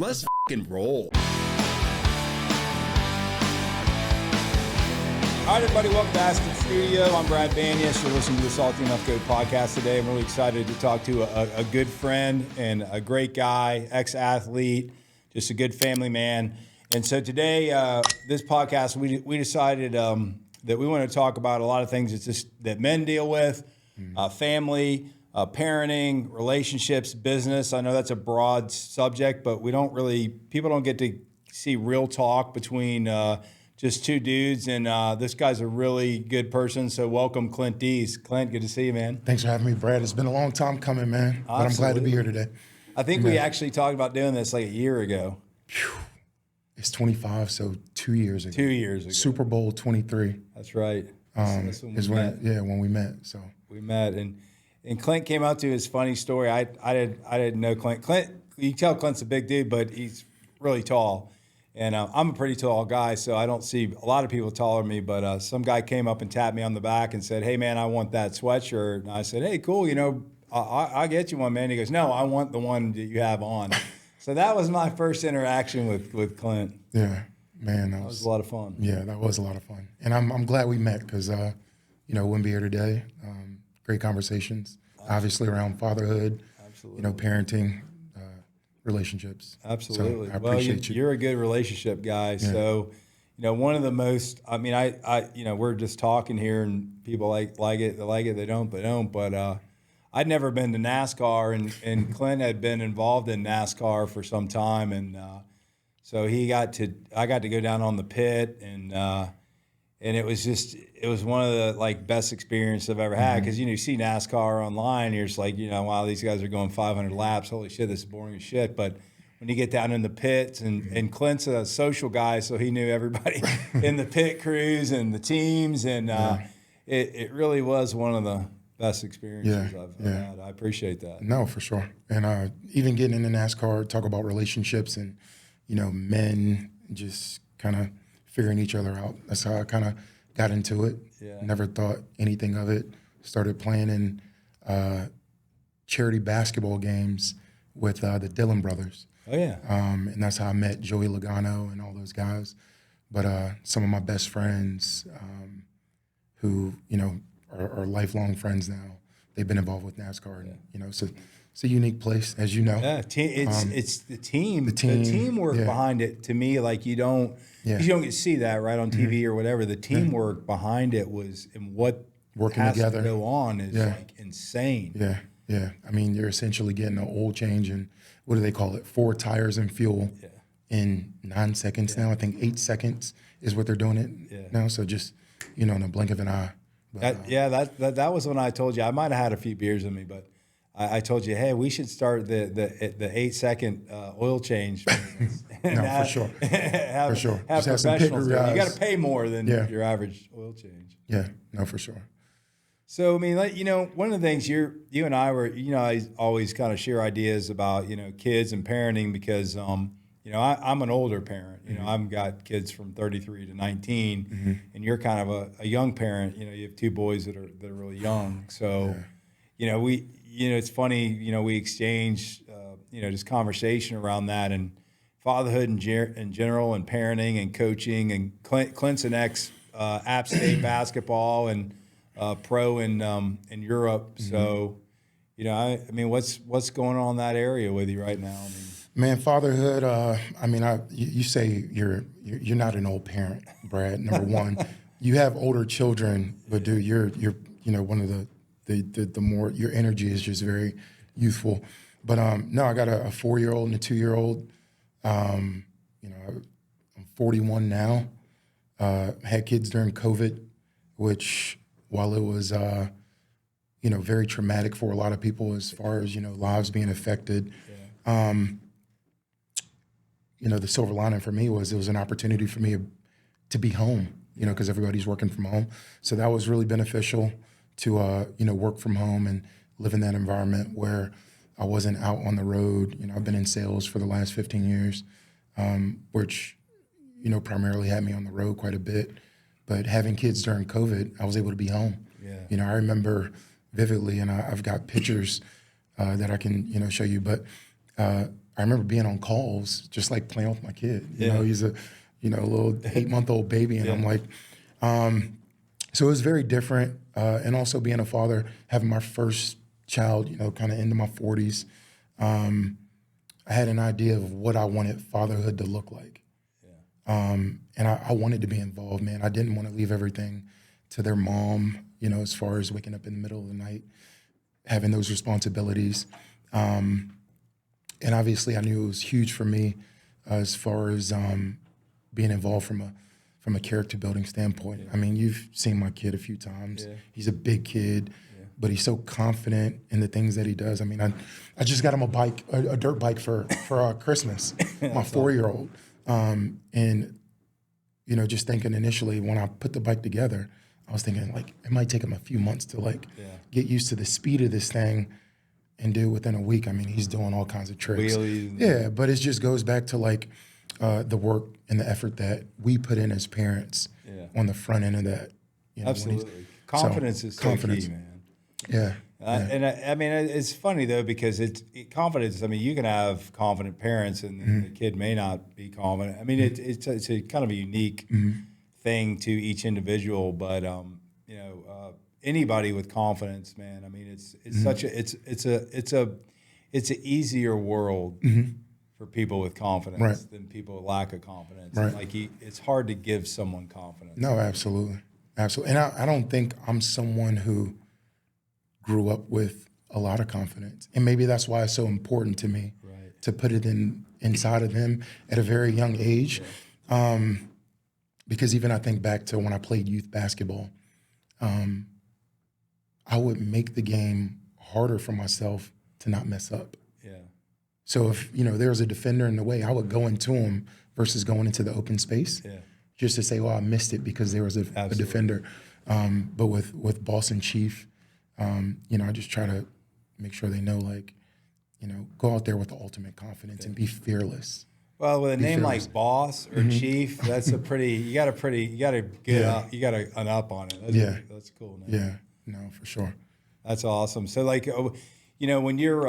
Let's fucking roll. All right, everybody, welcome to McBastards Studio. I'm Brad Banyas. You're listening to the SaltyMF GOAT Podcast today. I'm really excited to talk to a good friend and a great guy, ex-athlete, just a good family man. And so today, this podcast, we decided that we want to talk about a lot of things that men deal with, family, parenting, relationships, business. I know that's a broad subject, but people don't get to see real talk between just two dudes. And this guy's a really good person. So welcome, Clint Deas. Clint, good to see you, man. Thanks for having me, Brad. It's been a long time coming, man. But I'm glad to be here today. I think we actually talked about doing this like a year ago. Phew. It's 25, so 2 years ago. 2 years ago. Super Bowl 23. That's right. That's when we met. When we met. So we met, and Clint came out to his funny story. I didn't know Clint. Clint, you can tell Clint's a big dude, but he's really tall. And I'm a pretty tall guy, so I don't see a lot of people taller than me. But some guy came up and tapped me on the back and said, "Hey, man, I want that sweatshirt." And I said, "Hey, cool. I'll get you one, man." He goes, "No, I want the one that you have on." So that was my first interaction with Clint. Yeah, man, that was a lot of fun. Yeah, that was a lot of fun, and I'm glad we met because wouldn't be here today. Great conversations, obviously around fatherhood, absolutely, parenting. Relationships. Absolutely. So I appreciate you. You're a good relationship guy. Yeah. So, one of the most, we're just talking here and people like it, they don't. But I'd never been to NASCAR and Clint had been involved in NASCAR for some time. And so I got to go down on the pit and it was one of the best experiences I've ever had because you see NASCAR online, and you're just like wow, these guys are going 500 laps. Holy shit, this is boring as shit. But when you get down in the pits, and Clint's a social guy, so he knew everybody in the pit crews and the teams, and it really was one of the best experiences I've had. I appreciate that. No, for sure. And even getting into NASCAR, talk about relationships and men just kind of figuring each other out. That's how I kind of got into it. Yeah. Never thought anything of it. Started playing in charity basketball games with the Dillon brothers. Oh, yeah. And that's how I met Joey Logano and all those guys. But some of my best friends who, are lifelong friends now, they've been involved with NASCAR. And, so it's a unique place, as you know. Yeah, it's the team. The teamwork behind it, to me, you don't get to see that right on TV or whatever. The teamwork behind it was, and what working has together to go on is insane. Yeah, yeah. I mean, you're essentially getting an oil change and what do they call it? 4 tires and fuel in 9 seconds now. I think 8 seconds is what they're doing it now. So just in a blink of an eye. But, that was when I told you I might have had a few beers in me, but I told you, hey, we should start the 8 second oil change. For sure. For sure. Have just professionals. You got to pay more than your average oil change. Yeah, no, for sure. So, one of the things you and I were, I always kind of share ideas about, kids and parenting because, I'm an older parent. I've got kids from 33 to 19, and you're kind of a young parent. You have 2 boys that are really young. So, it's funny, we exchange, just conversation around that and fatherhood in general and parenting and coaching. And Clint's an ex App State basketball and pro in Europe. So, what's going on in that area with you right now? Man, fatherhood. You say you're not an old parent, Brad. Number one, you have older children, but dude, you're one of the more your energy is just very youthful. But no, I got a 4-year-old and a 2-year-old. I'm 41 now. Had kids during COVID, which while it was very traumatic for a lot of people as far as lives being affected. The silver lining for me was it was an opportunity for me to be home, because everybody's working from home. So that was really beneficial to, work from home and live in that environment where I wasn't out on the road. I've been in sales for the last 15 years, which, primarily had me on the road quite a bit. But having kids during COVID, I was able to be home. Yeah. I remember vividly, and I've got pictures that I can, show you, but I I remember being on calls, just like playing with my kid. You know, he's a, little 8-month-old baby. And I'm like, so it was very different. And also being a father, having my first child, kind of into my 40s, I had an idea of what I wanted fatherhood to look like. And I wanted to be involved, man. I didn't want to leave everything to their mom, as far as waking up in the middle of the night, having those responsibilities. And obviously I knew it was huge for me as far as being involved from a character building standpoint. I mean, you've seen my kid a few times. He's a big kid, but he's so confident in the things that he does. I mean, I just got him a dirt bike for Christmas, my 4-year-old. And, just thinking initially when I put the bike together, I was thinking like, it might take him a few months to get used to the speed of this thing. And do within a week. I mean, he's doing all kinds of tricks. Wheelies. But it just goes back to the work and the effort that we put in as parents on the front end of that. Absolutely. Confidence is so key, man. And I mean, it's funny though, because confidence. I mean, you can have confident parents and the kid may not be confident. I mean, it's a kind of a unique thing to each individual, but anybody with confidence, man. I mean, it's such a it's an easier world for people with confidence than people with lack of confidence. Right. Like it's hard to give someone confidence. No, absolutely. And I don't think I'm someone who grew up with a lot of confidence, and maybe that's why it's so important to me to put it inside of them at a very young age. Because even I think back to when I played youth basketball. I would make the game harder for myself to not mess up. So if, there was a defender in the way, I would go into him versus going into the open space just to say, well, I missed it because there was a defender. But with Boss and Chief, I just try to make sure they know, go out there with the ultimate confidence and be fearless. Well, with a name like Boss or Chief, that's you got to an up on it. That's cool. Man. No, for sure. That's awesome. So when you're,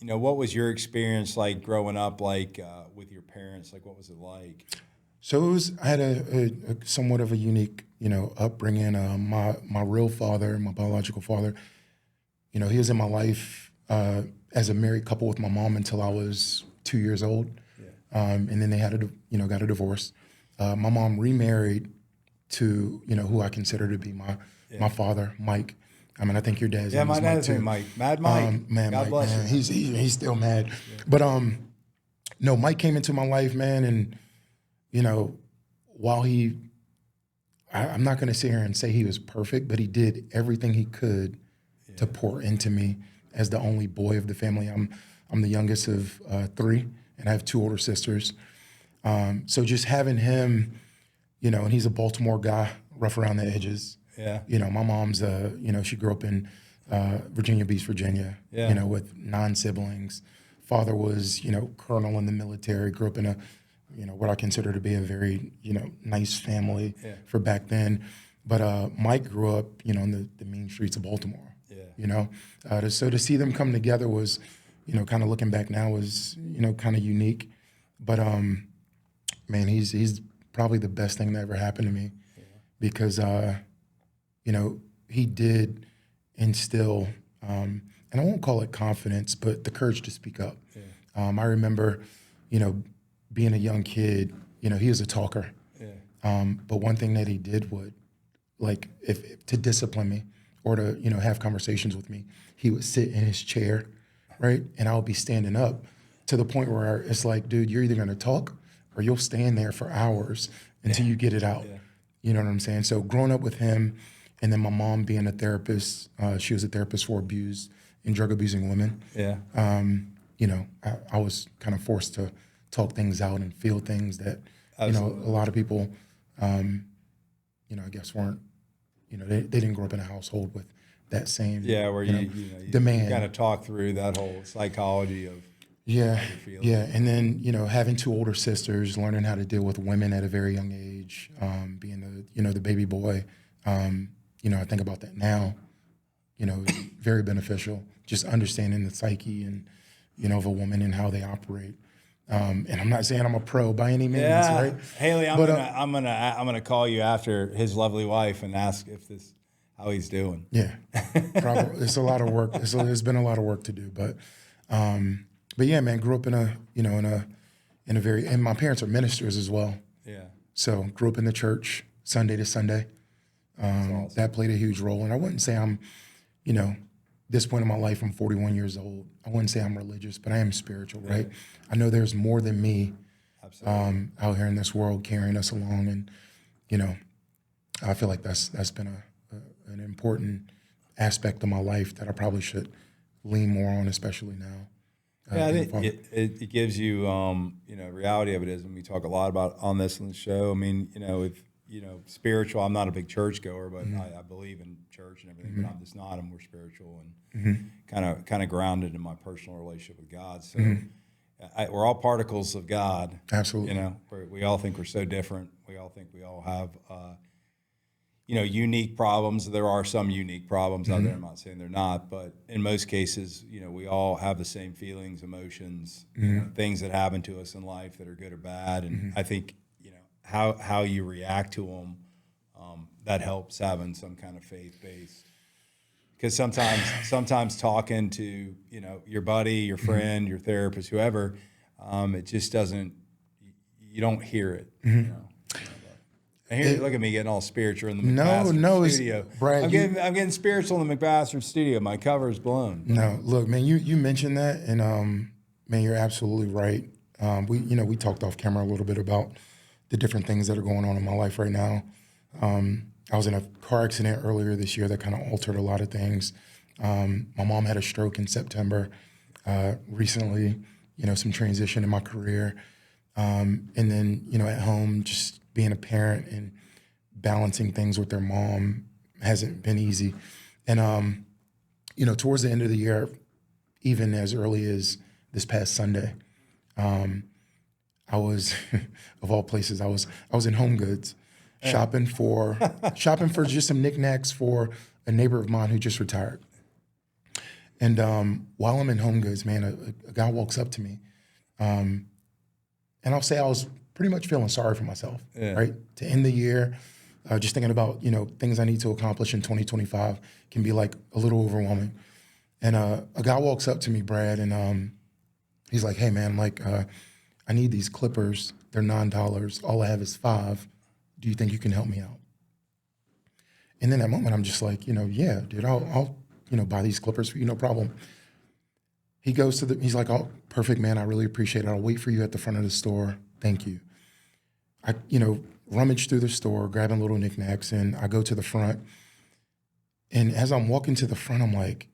what was your experience like growing up, with your parents? Like, what was it like? So I had a somewhat of a unique, upbringing. My real father, my biological father, he was in my life as a married couple with my mom until I was 2 years old. And then they had got a divorce. My mom remarried to, who I consider to be my father, Mike. I mean, I think your dad's name is Mike. Yeah, my dad's name Mike. Mad Mike. Man, God bless him. He's still mad. Yeah. But no, Mike came into my life, man, and while I'm not going to sit here and say he was perfect, but he did everything he could to pour into me as the only boy of the family. I'm the youngest of 3, and I have 2 older sisters. So just having him, and he's a Baltimore guy, rough around the edges. My mom's, she grew up in Virginia Beach, Virginia, with 9 siblings. Father was, colonel in the military, grew up in what I consider to be a very, nice family for back then. But Mike grew up, in the mean streets of Baltimore, so to see them come together was, kind of looking back now was, kind of unique. But, man, he's probably the best thing that ever happened to me because, he did instill, and I won't call it confidence, but the courage to speak up. I remember, being a young kid, he was a talker. But one thing that he did would, if to discipline me or to, have conversations with me, he would sit in his chair, right? And I would be standing up to the point where it's like, dude, you're either going to talk or you'll stand there for hours until you get it out. You know what I'm saying? So growing up with him, and then my mom being a therapist, she was a therapist for abused and drug abusing women. I was kind of forced to talk things out and feel things that, a lot of people, I guess weren't, they didn't grow up in a household with that same where you demand. You kind of talk through that whole psychology of and then having 2 older sisters, learning how to deal with women at a very young age, being the baby boy. I think about that now. It's very beneficial, just understanding the psyche and of a woman and how they operate. And I'm not saying I'm a pro by any means, Yeah, right? Haley, I'm gonna call you after his lovely wife and ask how he's doing. Yeah, probably. It's a lot of work. It's been a lot of work to do, but yeah, man, grew up in a very, and my parents are ministers as well. Yeah. So grew up in the church Sunday to Sunday. Awesome. That played a huge role. And I wouldn't say I'm, this point in my life, I'm 41 years old. I wouldn't say I'm religious, but I am spiritual, right? I know there's more than me out here in this world carrying us along. And, I feel like that's been an important aspect of my life that I probably should lean more on, especially now. Yeah, I think it gives you, reality of it is, and we talk a lot about on this on the show. I mean, if spiritual, I'm not a big church goer, but I believe in church and everything, but I'm just not. I'm more spiritual and kind of grounded in my personal relationship with God. So we're all particles of God. Absolutely. We all think we're so different. We all think we all have, unique problems. There are some unique problems out there. I'm not saying they're not, but in most cases, we all have the same feelings, emotions, things that happen to us in life that are good or bad. And I think, how you react to them, that helps having some kind of faith base. Because sometimes talking to, your buddy, your friend, your therapist, whoever, it just doesn't, you don't hear it, And here, look at me getting all spiritual in the McBastards Studio. Brad, I'm getting spiritual in the McBastards Studio. My cover's blown. No, look, man, you mentioned that, and man, you're absolutely right. We talked off camera a little bit about the different things that are going on in my life right now. I was in a car accident earlier this year that kind of altered a lot of things. My mom had a stroke in September. Recently, some transition in my career, and then at home, just being a parent and balancing things with their mom hasn't been easy. And, towards the end of the year, even as early as this past Sunday, I was, of all places, I was in Home Goods shopping for just some knickknacks for a neighbor of mine who just retired. And while I'm in Home Goods, man, a guy walks up to me, and I'll say I was pretty much feeling sorry for myself, right? To end the year, just thinking about, things I need to accomplish in 2025 can be like a little overwhelming. And a guy walks up to me, Brad, and he's like, "Hey, man, I need these clippers. They're $9. All I have is $5. Do you think you can help me out?" And then that moment, I'm just like, yeah, dude, I'll buy these clippers for you, no problem. He goes he's like, "Oh, perfect, man. I really appreciate it. I'll wait for you at the front of the store. Thank you." I, rummage through the store, grabbing little knickknacks, and I go to the front. And as I'm walking to the front, I'm like,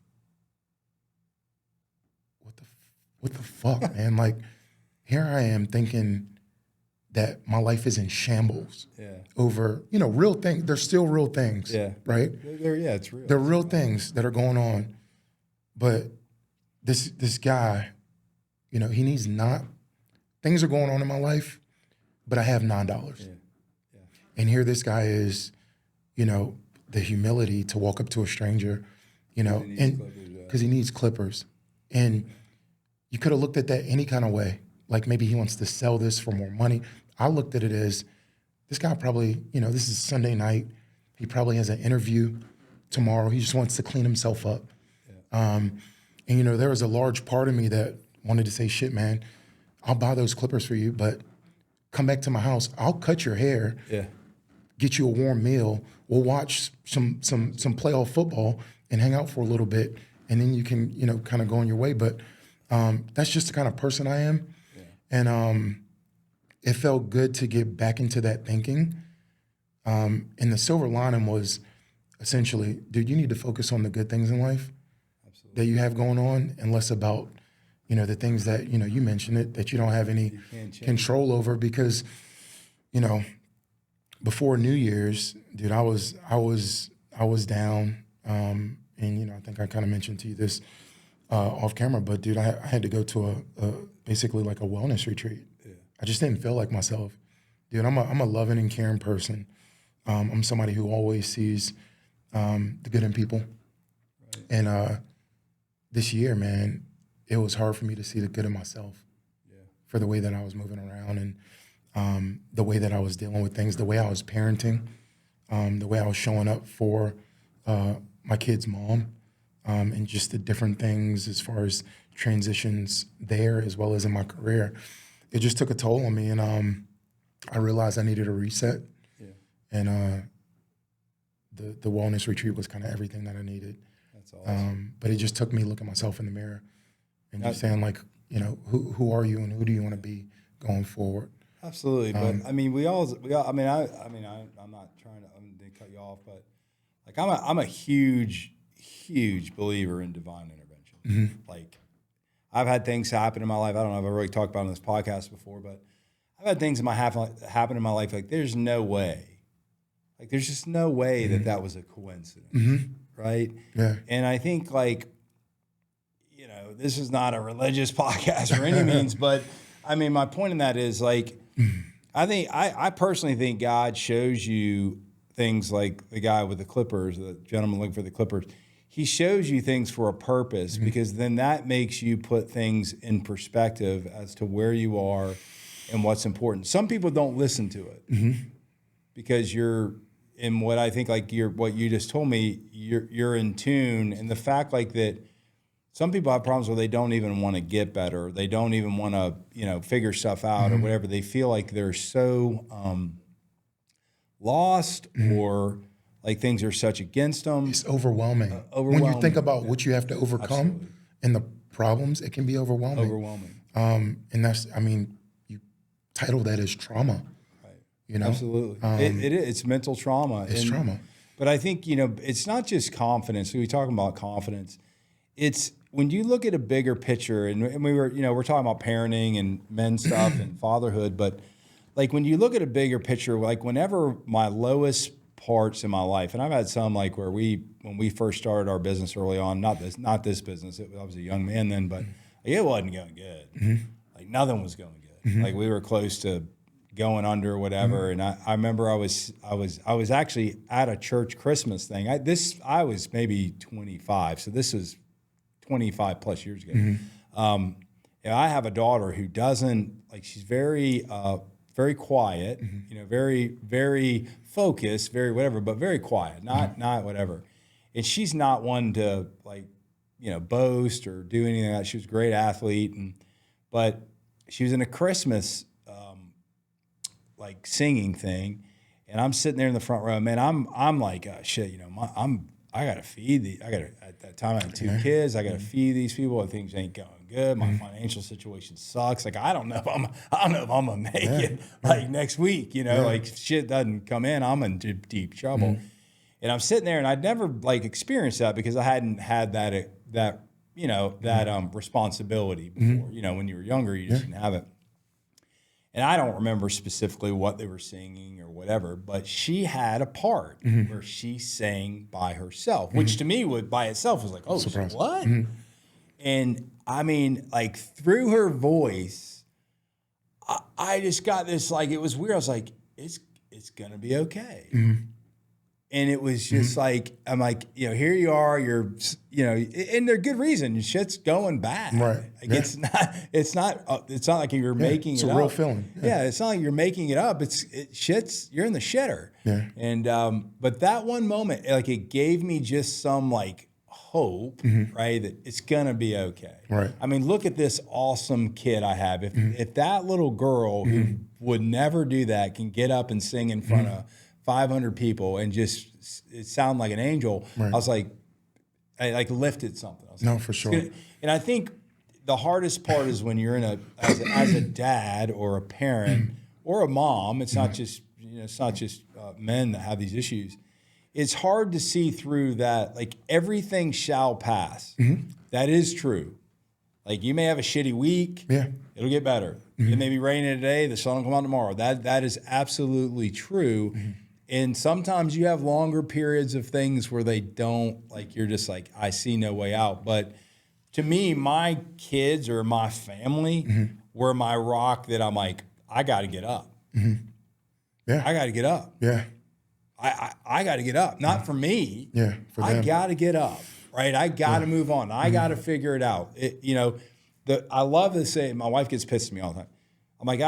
what the fuck, man? Here I am thinking that my life is in shambles over, real things. There's still real things, right? It's real. They're real things that are going on. But this guy, he needs things are going on in my life, but I have $9. And here this guy is, the humility to walk up to a stranger, because he needs clippers. And you could have looked at that any kind of way. Like maybe he wants to sell this for more money. I looked at it as this guy probably, this is Sunday night. He probably has an interview tomorrow. He just wants to clean himself up. And, there was a large part of me that wanted to say, "Shit, man, I'll buy those clippers for you, but come back to my house. I'll cut your hair, get you a warm meal. We'll watch some playoff football and hang out for a little bit. And then you can, kind of go on your way." But that's just the kind of person I am. And it felt good to get back into that thinking. And the silver lining was essentially, dude, you need to focus on the good things in life that you have going on, and less about, the things that, you mentioned it, that you don't have any control over. Because, before New Year's, dude, I was down. And, I think I kind of mentioned to you this off camera, but dude, I had to go to basically like a wellness retreat. I just didn't feel like myself. Dude, I'm a loving and caring person. I'm somebody who always sees the good in people. Right. And this year, man, it was hard for me to see the good in myself for the way that I was moving around and the way that I was dealing with things, the way I was parenting, the way I was showing up for my kid's mom, and just the different things as far as transitions there as well as in my career. It just took a toll on me, and I realized I needed a reset. Yeah. And the wellness retreat was kind of everything that I needed. That's awesome. But it just took me looking myself in the mirror and just saying, like, you know, who are you and who do you want to be going forward? Absolutely. But I mean, we all, I'm not trying to cut you off, but like, I'm a huge believer in divine intervention. Mm-hmm. Like, I've had things happen in my life. I don't know if I really talked about it on this podcast before, but I've had things happen in my life. Like, there's no way. Like, there's just no way that was a coincidence, right? Yeah. And I think, like, you know, this is not a religious podcast or any means, but I mean, my point in that is, like, I personally think God shows you things like the guy with the clippers, the gentleman looking for the clippers. He shows you things for a purpose, because then that makes you put things in perspective as to where you are and what's important. Some people don't listen to it because you're in what I think, like, what you just told me, you're in tune. And the fact, like, that some people have problems where they don't even want to get better. They don't even want to, you know, figure stuff out or whatever. They feel like they're so lost or like things are such against them. It's overwhelming. When you think about what you have to overcome and the problems, it can be overwhelming. And that's, I mean, you title that as trauma. Right. You know? Absolutely. It is. It's mental trauma. It's trauma. But I think, you know, it's not just confidence. We talking about confidence. It's when you look at a bigger picture, and we were, you know, we're talking about parenting and men stuff and fatherhood, but like when you look at a bigger picture, like whenever my lowest parts in my life, and I've had some, like, where when we first started our business early on, not this business, I was a young man then, but it wasn't going good. Like, nothing was going good. Like, we were close to going under or whatever. And I remember I was actually at a church Christmas thing. I was maybe 25, so this was 25 plus years ago. And I have a daughter who doesn't, like, she's very quiet, you know, very, very focused, very whatever, but very quiet, not whatever. And she's not one to, like, you know, boast or do anything like that. She was a great athlete, but she was in a Christmas like singing thing, and I'm sitting there in the front row. Man, I'm like, shit, you know, I gotta feed at that time I had 2 kids. I gotta feed these people. Things ain't going good. My financial situation sucks. Like, I don't know if I'm gonna make it like next week. You know, like, shit doesn't come in, I'm in deep trouble. And I'm sitting there, and I'd never, like, experienced that because I hadn't had that you know, that responsibility before. You know, when you were younger, you just didn't have it. And I don't remember specifically what they were singing or whatever, but she had a part where she sang by herself, which to me by itself was like, oh, what? And I mean, like, through her voice, I just got this, like, it was weird. I was like, it's gonna be okay. And it was just like, I'm like, you know, here you are, you're, you know, and there's good reason. Shit's going bad. Right. Like, it's not like you're making it up. It's a real feeling. Yeah. It's not like you're making it up. You're in the shitter. Yeah. And, but that one moment, like, it gave me just some, like, hope, right, that it's gonna be okay. Right. I mean, look at this awesome kid I have. If that little girl who would never do that can get up and sing in front of 500 people and just it sound like an angel, I was like, I like lifted something. I was like, for sure. And I think the hardest part is when you're as a dad or a parent or a mom. It's not just, you know, it's not just men that have these issues. It's hard to see through that. Like, everything shall pass. That is true. Like, you may have a shitty week. Yeah, it'll get better. It may be raining today. The sun will come out tomorrow. That is absolutely true. And sometimes you have longer periods of things where they don't, like, you're just like, I see no way out. But to me, my kids or my family were my rock that I'm like, I got to get up. Yeah, I got to get up. Yeah, I got to get up. Not for me. Yeah, for them. I got to get up. Right, I got to move on. I got to figure it out. You know, I love to say, my wife gets pissed at me all the time. I'm like,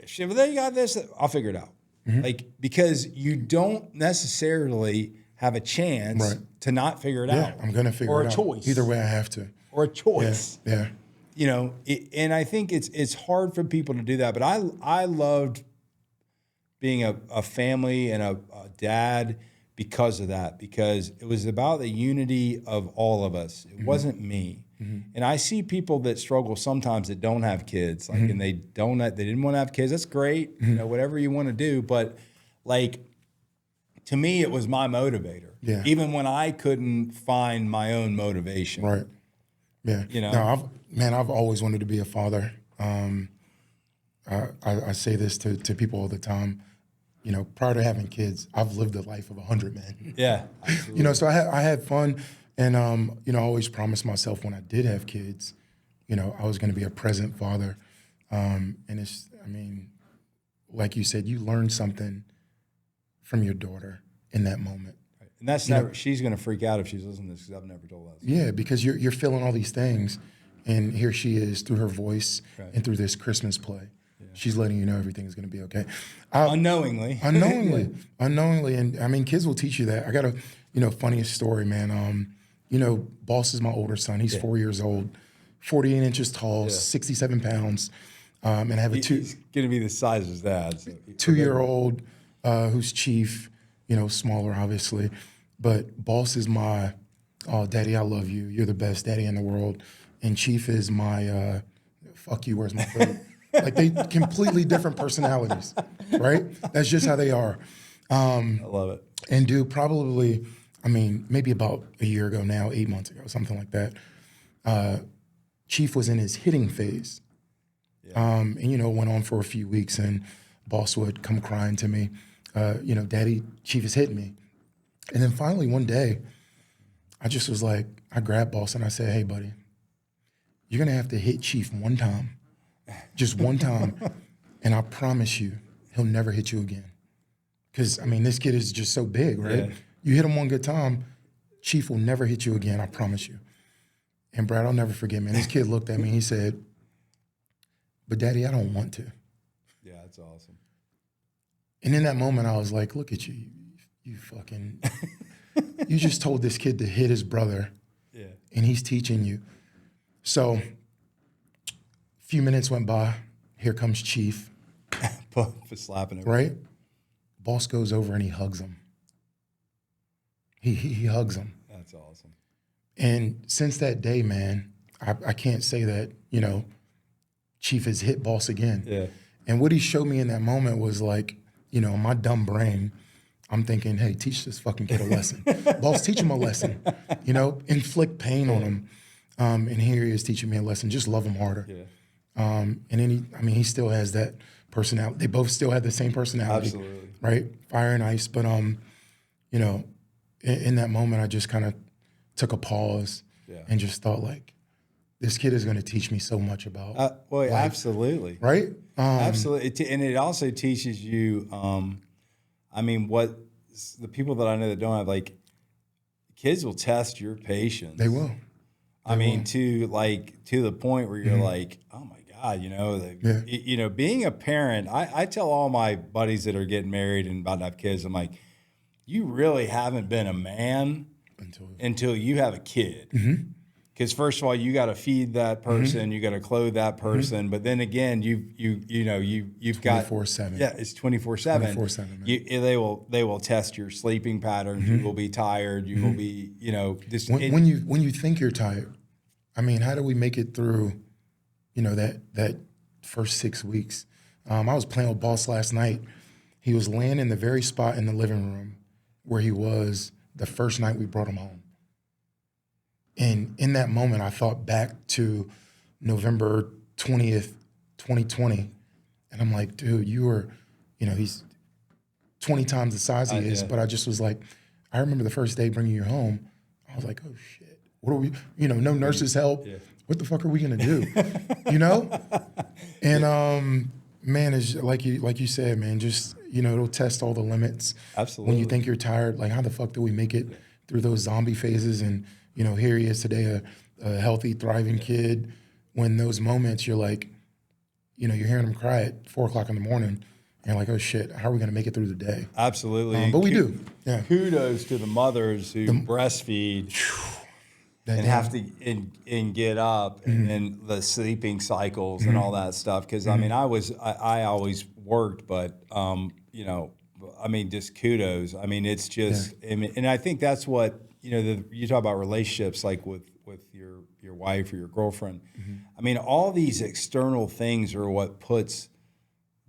shit, well, then you got this. I'll figure it out. Like, because you don't necessarily have a chance to not figure it out. I'm going to figure it out. Or a choice. Either way, I have to. Or a choice. Yeah. You know, and I think it's hard for people to do that. But I loved being a family and a dad because of that. Because it was about the unity of all of us. It wasn't me. And I see people that struggle sometimes that don't have kids, like, and they didn't want to have kids. That's great, you know, whatever you want to do. But like, to me, it was my motivator. Yeah. Even when I couldn't find my own motivation. Right. Yeah. You know. No, I've always wanted to be a father. I say this to people all the time. You know, prior to having kids, I've lived a life of 100 men. Yeah. Absolutely. You know, so I had fun. And, you know, I always promised myself when I did have kids, you know, I was going to be a present father. And it's, I mean, like you said, you learn something from your daughter in that moment. Right. And that's never, she's going to freak out if she's listening to this because I've never told us. Yeah, because you're feeling all these things. And here she is through her voice and through this Christmas play. Yeah. She's letting you know everything's going to be okay. Unknowingly. Unknowingly. And I mean, kids will teach you that. I got a, you know, funniest story, man. You know, Boss is my older son. He's 4 years old, 48 inches tall, 67 pounds. And I have a He's going to be the size of his dad. So 2-year-old who's Chief, you know, smaller, obviously. But Boss is my, oh, Daddy, I love you. You're the best daddy in the world. And Chief is my, fuck you, where's my food? Like, they completely different personalities, right? That's just how they are. I love it. And dude, probably, I mean, maybe about a year ago now, 8 months ago, something like that, Chief was in his hitting phase. Yeah. And, you know, went on for a few weeks, and Boss would come crying to me, you know, Daddy, Chief is hitting me. And then finally one day, I just was like, I grabbed Boss and I said, hey, buddy, you're going to have to hit Chief one time, just one time. And I promise you, he'll never hit you again. Because, I mean, this kid is just so big, right? Yeah. You hit him one good time, Chief will never hit you again, I promise you. And Brad, I'll never forget, man. This kid looked at me, he said, but Daddy, I don't want to. Yeah, that's awesome. And in that moment, I was like, look at you, you fucking, you just told this kid to hit his brother, and he's teaching you. So, a few minutes went by, here comes Chief. For slapping him. Right? Boss goes over and he hugs him. He hugs him. That's awesome. And since that day, man, I can't say that, you know, Chief has hit Boss again. Yeah. And what he showed me in that moment was like, you know, my dumb brain, I'm thinking, hey, teach this fucking kid a lesson. Boss, teach him a lesson. You know, inflict pain on him. And here he is teaching me a lesson. Just love him harder. Yeah. And then he still has that personality. They both still have the same personality. Absolutely. Right? Fire and ice. But, you know, in that moment, I just kind of took a pause and just thought, like, this kid is going to teach me so much about life. Absolutely. Right? Absolutely. And it also teaches you, I mean, what the people that I know that don't have, like, kids will test your patience. They will. I mean, to the point where you're like, oh my God, you know, you know, being a parent, I tell all my buddies that are getting married and about to have kids, I'm like, you really haven't been a man until you have a kid. Because first of all, you got to feed that person, you got to clothe that person, but then again, you've got 24/7. Yeah, it's 24/7. 24/7. They will test your sleeping patterns. You will be tired. You will be, you know, just when you think you're tired. I mean, how do we make it through, you know, that first 6 weeks? I was playing with Boss last night. He was laying in the very spot in the living room where he was the first night we brought him home. And in that moment, I thought back to November 20th, 2020. And I'm like, dude, you were, you know, he's 20 times the size he is. But I just was like, I remember the first day bringing you home. I was like, oh, shit. What are we, you know, no nurses help. Yeah. What the fuck are we going to do? You know? And, man, it's like you said, man, just, you know, it'll test all the limits. Absolutely. When you think you're tired, like, how the fuck do we make it through those zombie phases? And, you know, here he is today, a healthy, thriving kid when those moments you're like, you know, you're hearing them cry at 4 o'clock in the morning, and you're like, oh shit, how are we going to make it through the day? Absolutely. But we do. Yeah. Kudos to the mothers who breastfeed and have to and get up, and then the sleeping cycles and all that stuff. Because I mean, I always worked, but you know, I mean, just kudos. I mean, it's just, and I think that's what, you know, you talk about relationships like with your wife or your girlfriend. I mean, all these external things are what puts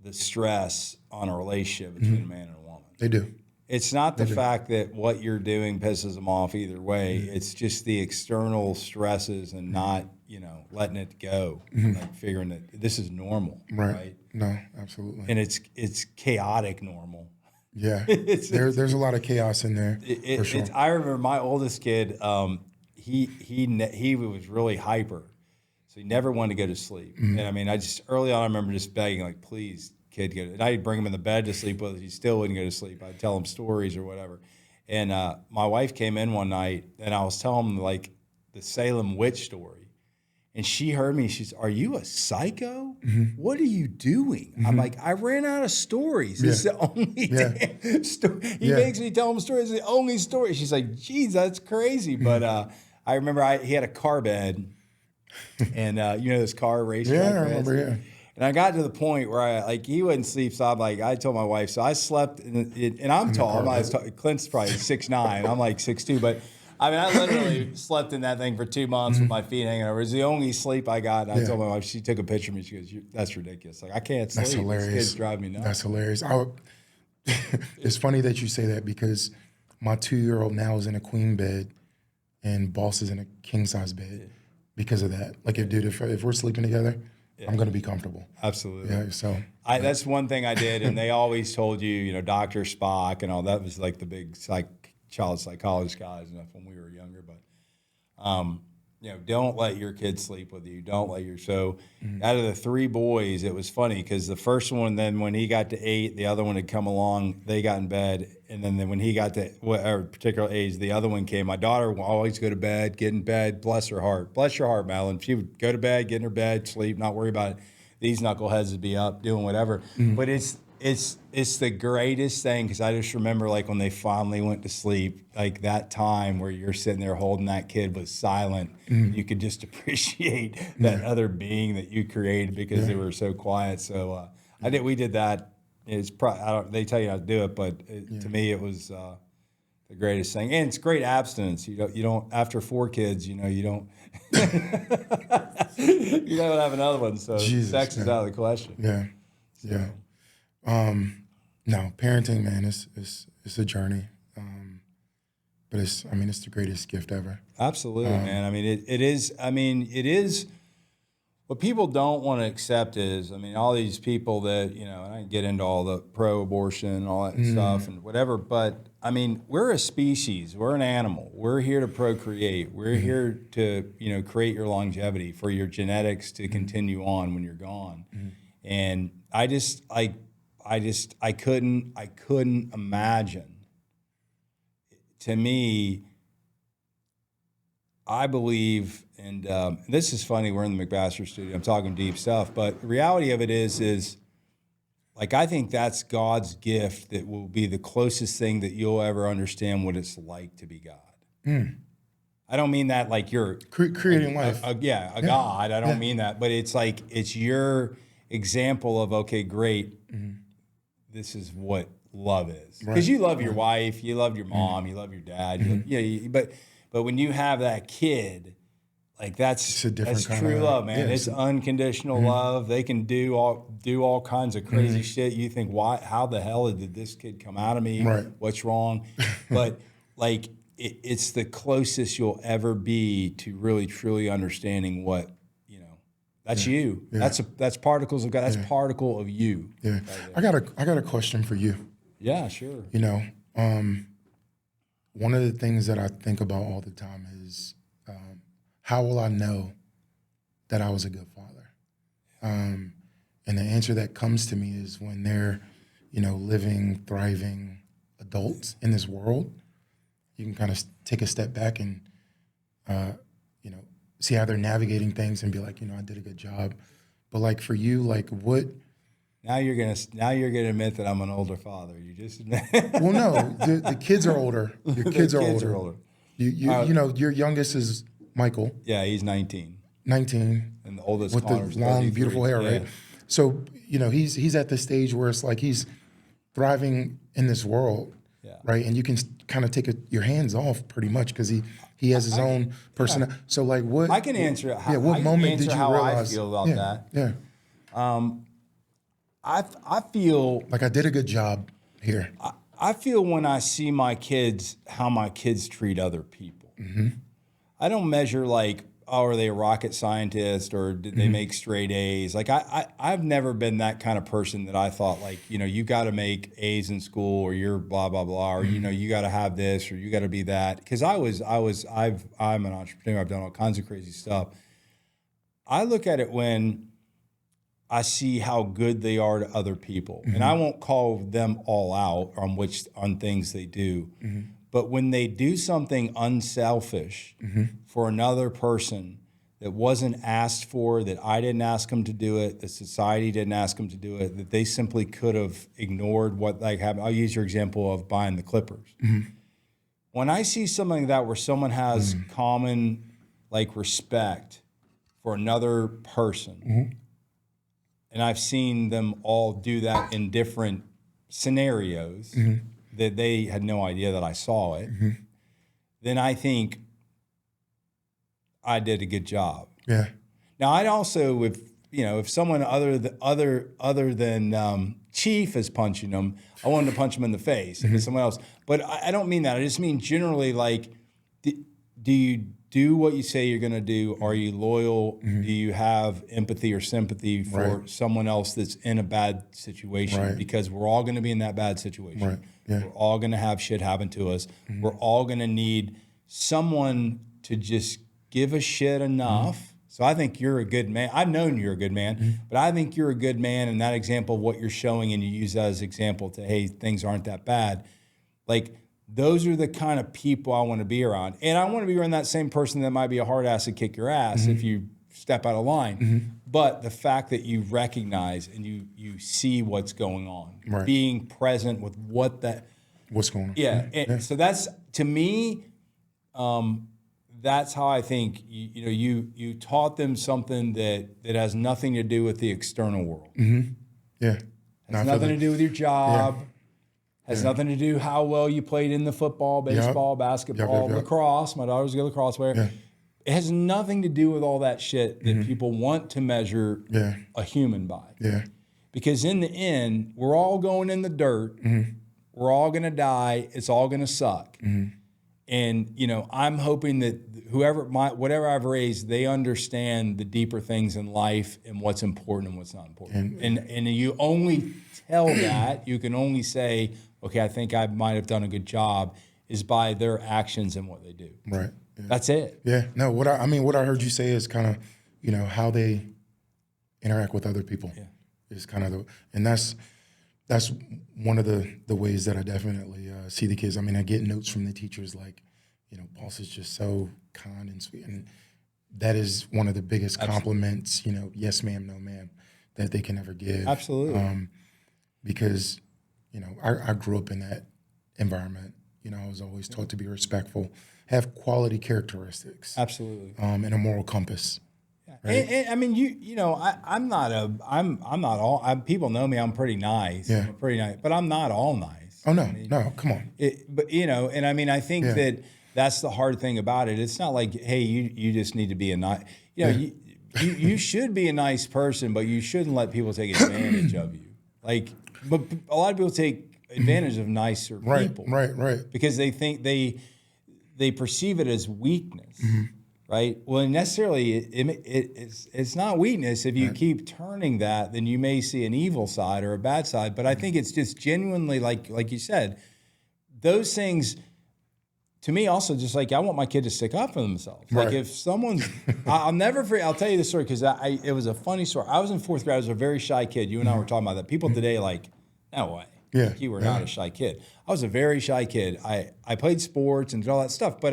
the stress on a relationship between a man and a woman. They do. It's not the fact that what you're doing pisses them off either way. It's just the external stresses and not, you know, letting it go, like figuring that this is normal, right? No, absolutely. And it's chaotic normal. Yeah, there's a lot of chaos in there for sure. I remember my oldest kid. He was really hyper, so he never wanted to go to sleep. And I mean, early on I remember just begging, like, please, kid, go. And I'd bring him in the bed to sleep with. He still wouldn't go to sleep. I'd tell him stories or whatever. And my wife came in one night, and I was telling him like the Salem witch story, and she heard me. She's, "Are you a psycho? What are you doing?" I'm like, "I ran out of stories. It's the only damn story." He makes me tell him stories. It's the only story. She's like, "Geez, that's crazy." But I remember he had a car bed, and you know, this car racetrack. Yeah, I remember. Yeah. And I got to the point where he wouldn't sleep, so I'm like, I told my wife, so I slept, and I'm tall. Clint's probably 6'9", I'm like 6'2", but I mean, I literally slept in that thing for 2 months with my feet hanging over. It was the only sleep I got. And I told my wife, she took a picture of me. She goes, "That's ridiculous. Like, I can't sleep. That's hilarious. These kids drive me nuts." That's hilarious. It's funny that you say that because my 2-year-old now is in a queen bed and Boss is in a king size bed because of that. Like, if we're sleeping together, I'm going to be comfortable. Absolutely. Yeah. So that's one thing I did, and they always told you, you know, Dr. Spock and all that was like the big child psychologist guys and stuff when we were younger. But you know, don't let your kids sleep with you. Don't let out of the 3 boys, it was funny because the first one, then when he got to 8, the other one had come along, they got in bed. And then when he got to a particular age, the other one came. My daughter will always go to bed, get in bed, bless her heart. Bless your heart, Madeline. She would go to bed, get in her bed, sleep, not worry about it. These knuckleheads would be up doing whatever. But it's the greatest thing because I just remember like when they finally went to sleep, like that time where you're sitting there holding that kid was silent. You could just appreciate that other being that you created because they were so quiet. So we did that. It's probably they tell you how to do it, but to me it was the greatest thing, and it's great abstinence. You don't after 4 kids, you know, you don't you don't have another one. So sex is out of the question. Yeah. No, parenting, man, it's a journey. But it's the greatest gift ever. Absolutely, man. I mean, it is. What people don't want to accept is, I mean, all these people that, you know, and I can get into all the pro-abortion and all that stuff and whatever, but I mean, we're a species. We're an animal. We're here to procreate. We're here to, you know, create your longevity for your genetics to continue on when you're gone. And I couldn't imagine. To me, I believe, and this is funny, we're in the McBastards Studio, I'm talking deep stuff, but the reality of it is like, I think that's God's gift that will be the closest thing that you'll ever understand what it's like to be God. I don't mean that like you're creating life. God. I don't mean that, but it's like, it's your example of, okay, great, this is what love is. Because you love your wife, you love your mom, you love your dad, but when you have that kid, like that's true love, man. It's unconditional love. They can do all kinds of crazy shit. You think, why? How the hell did this kid come out of me? Right. What's wrong? But like, it's the closest you'll ever be to really truly understanding what, you know. That's you. Yeah. That's particles of God. That's particle of you. Yeah. Right, I got a question for you. Yeah, sure. You know, one of the things that I think about all the time is how will I know that I was a good father? And the answer that comes to me is when they're, you know, living, thriving adults in this world, you can kind of take a step back and, you know, see how they're navigating things and be like, I did a good job. But like for you, like what? Now you're gonna admit that I'm an older father. You just admit. Well, no, the kids are older. Your kids are older. Your youngest is Michael. Yeah, he's 19. 19. And the oldest with Connor's the long, 33. beautiful hair, right? So he's at the stage where it's like he's thriving in this world, right? And you can kind of take your hands off pretty much because he has his own personality. Yeah. So like what? I can answer. What moment did you realize? I feel about that? Yeah. I feel like I did a good job here. I feel when I see my kids, how my kids treat other people. Mm-hmm. I don't measure like, oh, are they a rocket scientist or did they make straight A's? Like I've never been that kind of person that I thought like, you got to make A's in school or you're blah, blah, blah, or, you got to have this or you got to be that. Cause I'm an entrepreneur. I've done all kinds of crazy stuff. I look at it when I see how good they are to other people. And I won't call them all out on things they do. But when they do something unselfish for another person that wasn't asked for, that I didn't ask them to do it, that society didn't ask them to do it, that they simply could have ignored what like happened. I'll use your example of buying the clippers. When I see something like that where someone has common like respect for another person, and I've seen them all do that in different scenarios that they had no idea that I saw it, then I think I did a good job. Yeah. Now I'd also, if someone other than Chief is punching them, I wanted to punch them in the face if it's someone else. But I don't mean that. I just mean generally like, do you do what you say you're going to do? Are you loyal? Do you have empathy or sympathy for someone else that's in a bad situation? Because we're all going to be in that bad situation. We're all going to have shit happen to us. We're all going to need someone to just give a shit enough. So I think you're a good man. I've known you're a good man, but I think you're a good man. And that example of what you're showing, and you use that as example to, hey, things aren't that bad. Like, those are the kind of people I want to be around. And I want to be around that same person that might be a hard ass to kick your ass if you step out of line. But the fact that you recognize and you see what's going on, being present with what's going on. Yeah. So that's, to me, that's how I think, you taught them something that has nothing to do with the external world. Yeah. Has nothing to do with your job. Has nothing to do how well you played in the football, baseball, basketball, lacrosse. My daughter's a good lacrosse player. It has nothing to do with all that shit that people want to measure a human by. Because in the end, we're all going in the dirt. We're all going to die. It's all going to suck. And, I'm hoping that whatever I've raised, they understand the deeper things in life and what's important and what's not important. And you only tell that, you can only say, okay, I think I might have done a good job, is by their actions and what they do. Right. Yeah. That's it. Yeah. No, what I heard you say is kind of, how they interact with other people. Yeah. Is kind of and that's one of the ways that I definitely see the kids. I mean, I get notes from the teachers like, boss is just so kind and sweet. And that is one of the biggest compliments, yes ma'am, no ma'am, that they can ever give. Absolutely. Because, I grew up in that environment. I was always taught to be respectful, have quality characteristics. Absolutely. And a moral compass. Right? And I mean, people know me, I'm pretty nice. Yeah. I'm pretty nice, but I'm not all nice. Oh, no, no, come on. And I mean, I think that that's the hard thing about it. It's not like, hey, you just need to be a nice, you should be a nice person, but you shouldn't let people take advantage of you. Like, but a lot of people take advantage of nicer people. Right. Because they think they perceive it as weakness. Right. Well, necessarily, it's not weakness. If you keep turning that, then you may see an evil side or a bad side. But I think it's just genuinely, like you said, those things. To me, also, just like I want my kid to stick up for themselves. Like if someone's, I'll never forget. I'll tell you the story because it was a funny story. I was in fourth grade. I was a very shy kid. You and I were talking about that. People today like, no way. Yeah. Like, you were not a shy kid. I was a very shy kid. I played sports and did all that stuff, but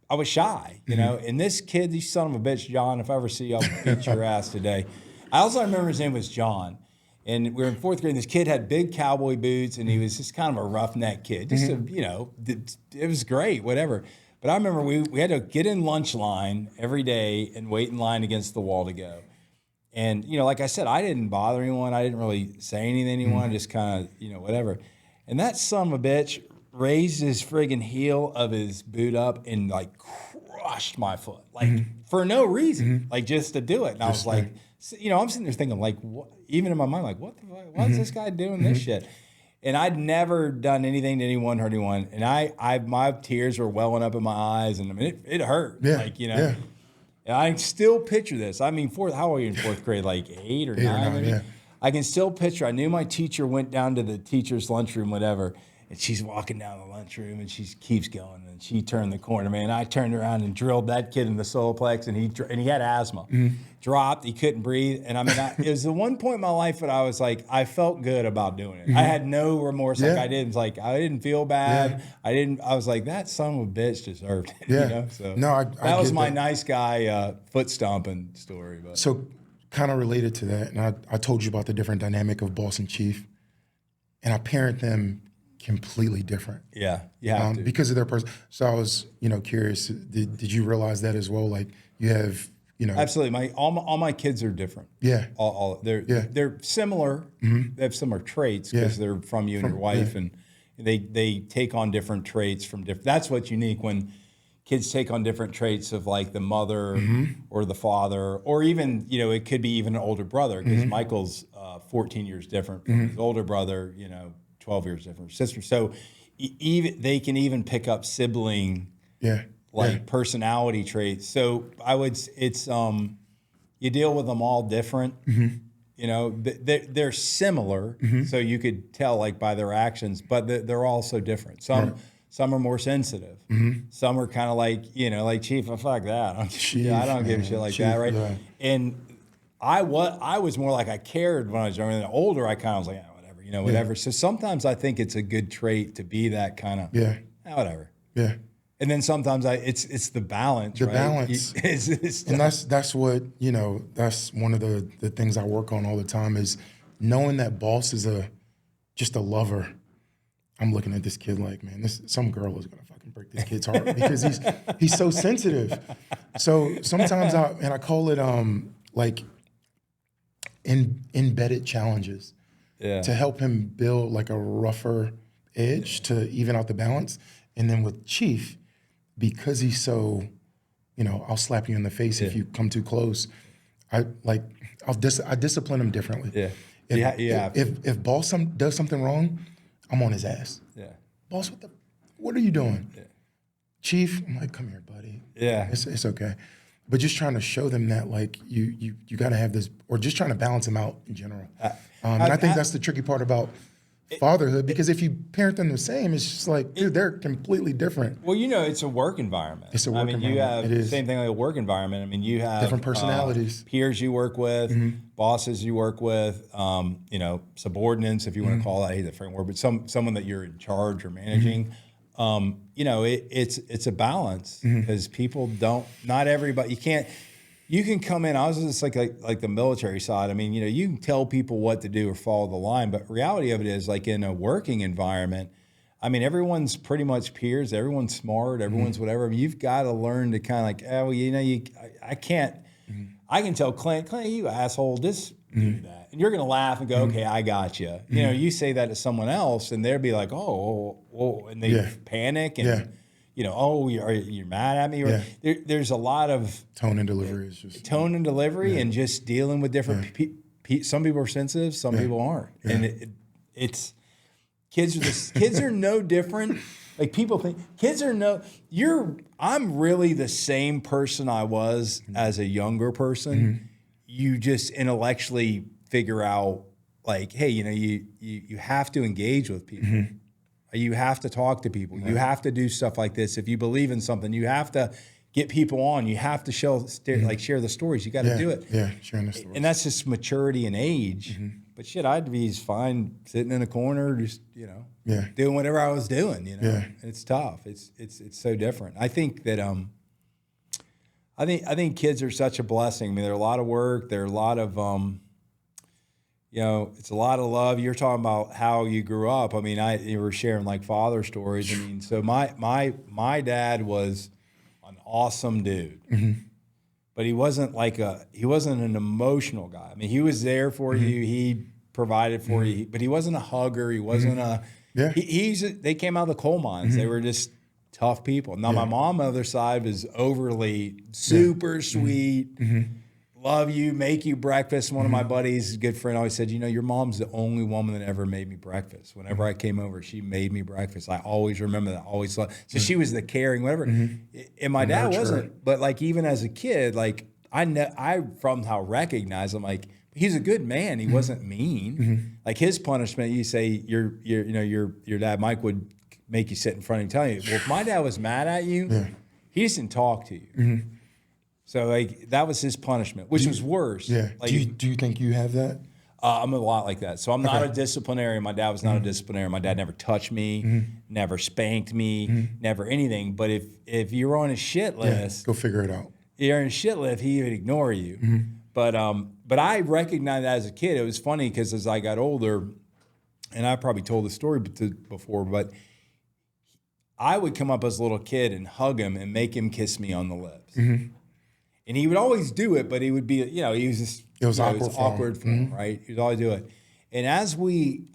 I was shy, you know. And this kid, you son of a bitch, John, if I ever see you, I'll beat your ass today. I also remember his name was John. And we were in 4th grade, and this kid had big cowboy boots, and he was just kind of a roughneck kid. Just, you know, it was great, whatever. But I remember we had to get in lunch line every day and wait in line against the wall to go. And, you know, like I said, I didn't bother anyone. I didn't really say anything to anyone, just kind of, you know, whatever. And that son of a bitch raised his friggin' heel of his boot up and, like, crushed my foot. Like, for no reason. Like, just to do it. And I was like, you know, I'm sitting there thinking, like, what, even in my mind, like, what the fuck? What's this guy doing this shit? And I'd never done anything to anyone, hurt anyone. And my tears were welling up in my eyes. And, I mean, it hurt. Yeah. Like, you know. Yeah. And I still picture this. I mean, how are you in 4th grade? Like 8 or 9? Maybe? Yeah. I can still picture. I knew my teacher went down to the teacher's lunchroom, whatever, and she's walking down the lunchroom, and she keeps going, and she turned the corner, man. I turned around and drilled that kid in the solar plex, and he had asthma. Dropped. He couldn't breathe. And I mean, it was the one point in my life that I was like, I felt good about doing it. I had no remorse. Like I didn't. Like I didn't feel bad. I was like, that son of a bitch deserved it. Yeah. You know? So no, that was my nice guy foot stomping story. But. So kind of related to that, and I told you about the different dynamic of boss and chief, and I parent them completely different. Yeah, you have to. Because of their person. So I was, you know, curious. Did you realize that as well? Like you have, you know, absolutely. All my kids are different. Yeah. They're similar. They have similar traits because they're from you and your wife, and they take on different traits from different. That's what's unique when kids take on different traits of like the mother or the father, or even, you know, it could be even an older brother because Michael's 14 years different from his older brother, you know, 12 years different sister. So even they can even pick up sibling personality traits. So it's you deal with them all different. You know, they're similar, so you could tell like by their actions, but they're all so different. Some are more sensitive. Some are kind of like, you know, like Chief, fuck that. I don't give a shit like Chief, that, right? Yeah. And I was more like I cared when I was younger. And older, I kind of was like, whatever, you know, whatever. So sometimes I think it's a good trait to be that kind of, whatever. Yeah. And then sometimes it's the balance, the right? balance. And that's what, you know, that's one of the things I work on all the time is knowing that boss is just a lover. I'm looking at this kid like, man, some girl is gonna fucking break this kid's heart because he's so sensitive. So sometimes I call it like embedded challenges to help him build like a rougher edge to even out the balance. And then with Chief, because he's so, you know, I'll slap you in the face if you come too close. I discipline him differently. Yeah. If boss does something wrong, I'm on his ass. Yeah. Boss, what are you doing? Yeah. Chief, I'm like, come here, buddy. Yeah. It's okay. But just trying to show them that like you got to have this, or just trying to balance them out in general. And I think that's the tricky part about fatherhood, because if you parent them the same, it's just like, dude, they're completely different. Well, you know, it's a work environment. It's a work environment. You have the same thing like a work environment. I mean, you have different personalities, peers you work with, bosses you work with, you know, subordinates, if you want to call that, I hate that framework, but someone that you're in charge or managing. You know, it's a balance because people not everybody, you can come in. I was just like the military side. I mean, you know, you can tell people what to do or follow the line, but reality of it is like in a working environment, I mean, everyone's pretty much peers. Everyone's smart. Everyone's whatever. I mean, you've got to learn to kind of like, oh, well, you know, I can't. I can tell Clint, you asshole, just do that, and you're gonna laugh and go, okay, I got you. You know, you say that to someone else, and they'll be like, oh, and they panic and. You know, oh, you're mad at me? Or there's a lot of tone and delivery is just tone and delivery, and just dealing with different people. Some people are sensitive, some people aren't, and it's kids are no different. Like people think kids are I'm really the same person I was as a younger person. You just intellectually figure out like, hey, you know, you have to engage with people. You have to talk to people. You have to do stuff like this. If you believe in something, you have to get people on. You have to share the stories. You got to do it. Yeah, sharing the stories. And that's just maturity and age. But shit, I'd be fine sitting in a corner, just, you know, doing whatever I was doing, you know. And it's tough. It's so different. I think that I think kids are such a blessing. I mean, they're a lot of work. They're a lot of, it's a lot of love. You're talking about how you grew up. I mean, you were sharing like father stories. I mean, so my dad was an awesome dude, but he wasn't an emotional guy. I mean, he was there for you. He provided for you, but he wasn't a hugger. He wasn't they came out of the coal mines. They were just tough people. Now, my mom on the other side was overly super sweet, love you, make you breakfast. One of my buddies, a good friend, always said, your mom's the only woman that ever made me breakfast. Whenever I came over, she made me breakfast. I always remember that. Always loved. So she was the caring, whatever. And my dad wasn't. But like even as a kid, like I somehow recognized him. Like he's a good man. He wasn't mean. Like his punishment, you say your dad Mike would make you sit in front and tell you. Well, if my dad was mad at you, he just didn't talk to you. So like that was his punishment, which was worse. Yeah. Like, Do you think you have that? I'm a lot like that. So I'm not a disciplinarian. My dad was not a disciplinarian. My dad never touched me, never spanked me, never anything. But if you're on a shit list, go figure it out. You're on a shit list, he would ignore you. But I recognized that as a kid. It was funny because as I got older, and I probably told the story before, but I would come up as a little kid and hug him and make him kiss me on the lips. And he would always do it, but he would be, he was just, it was awkward for him, right? He would always do it. And as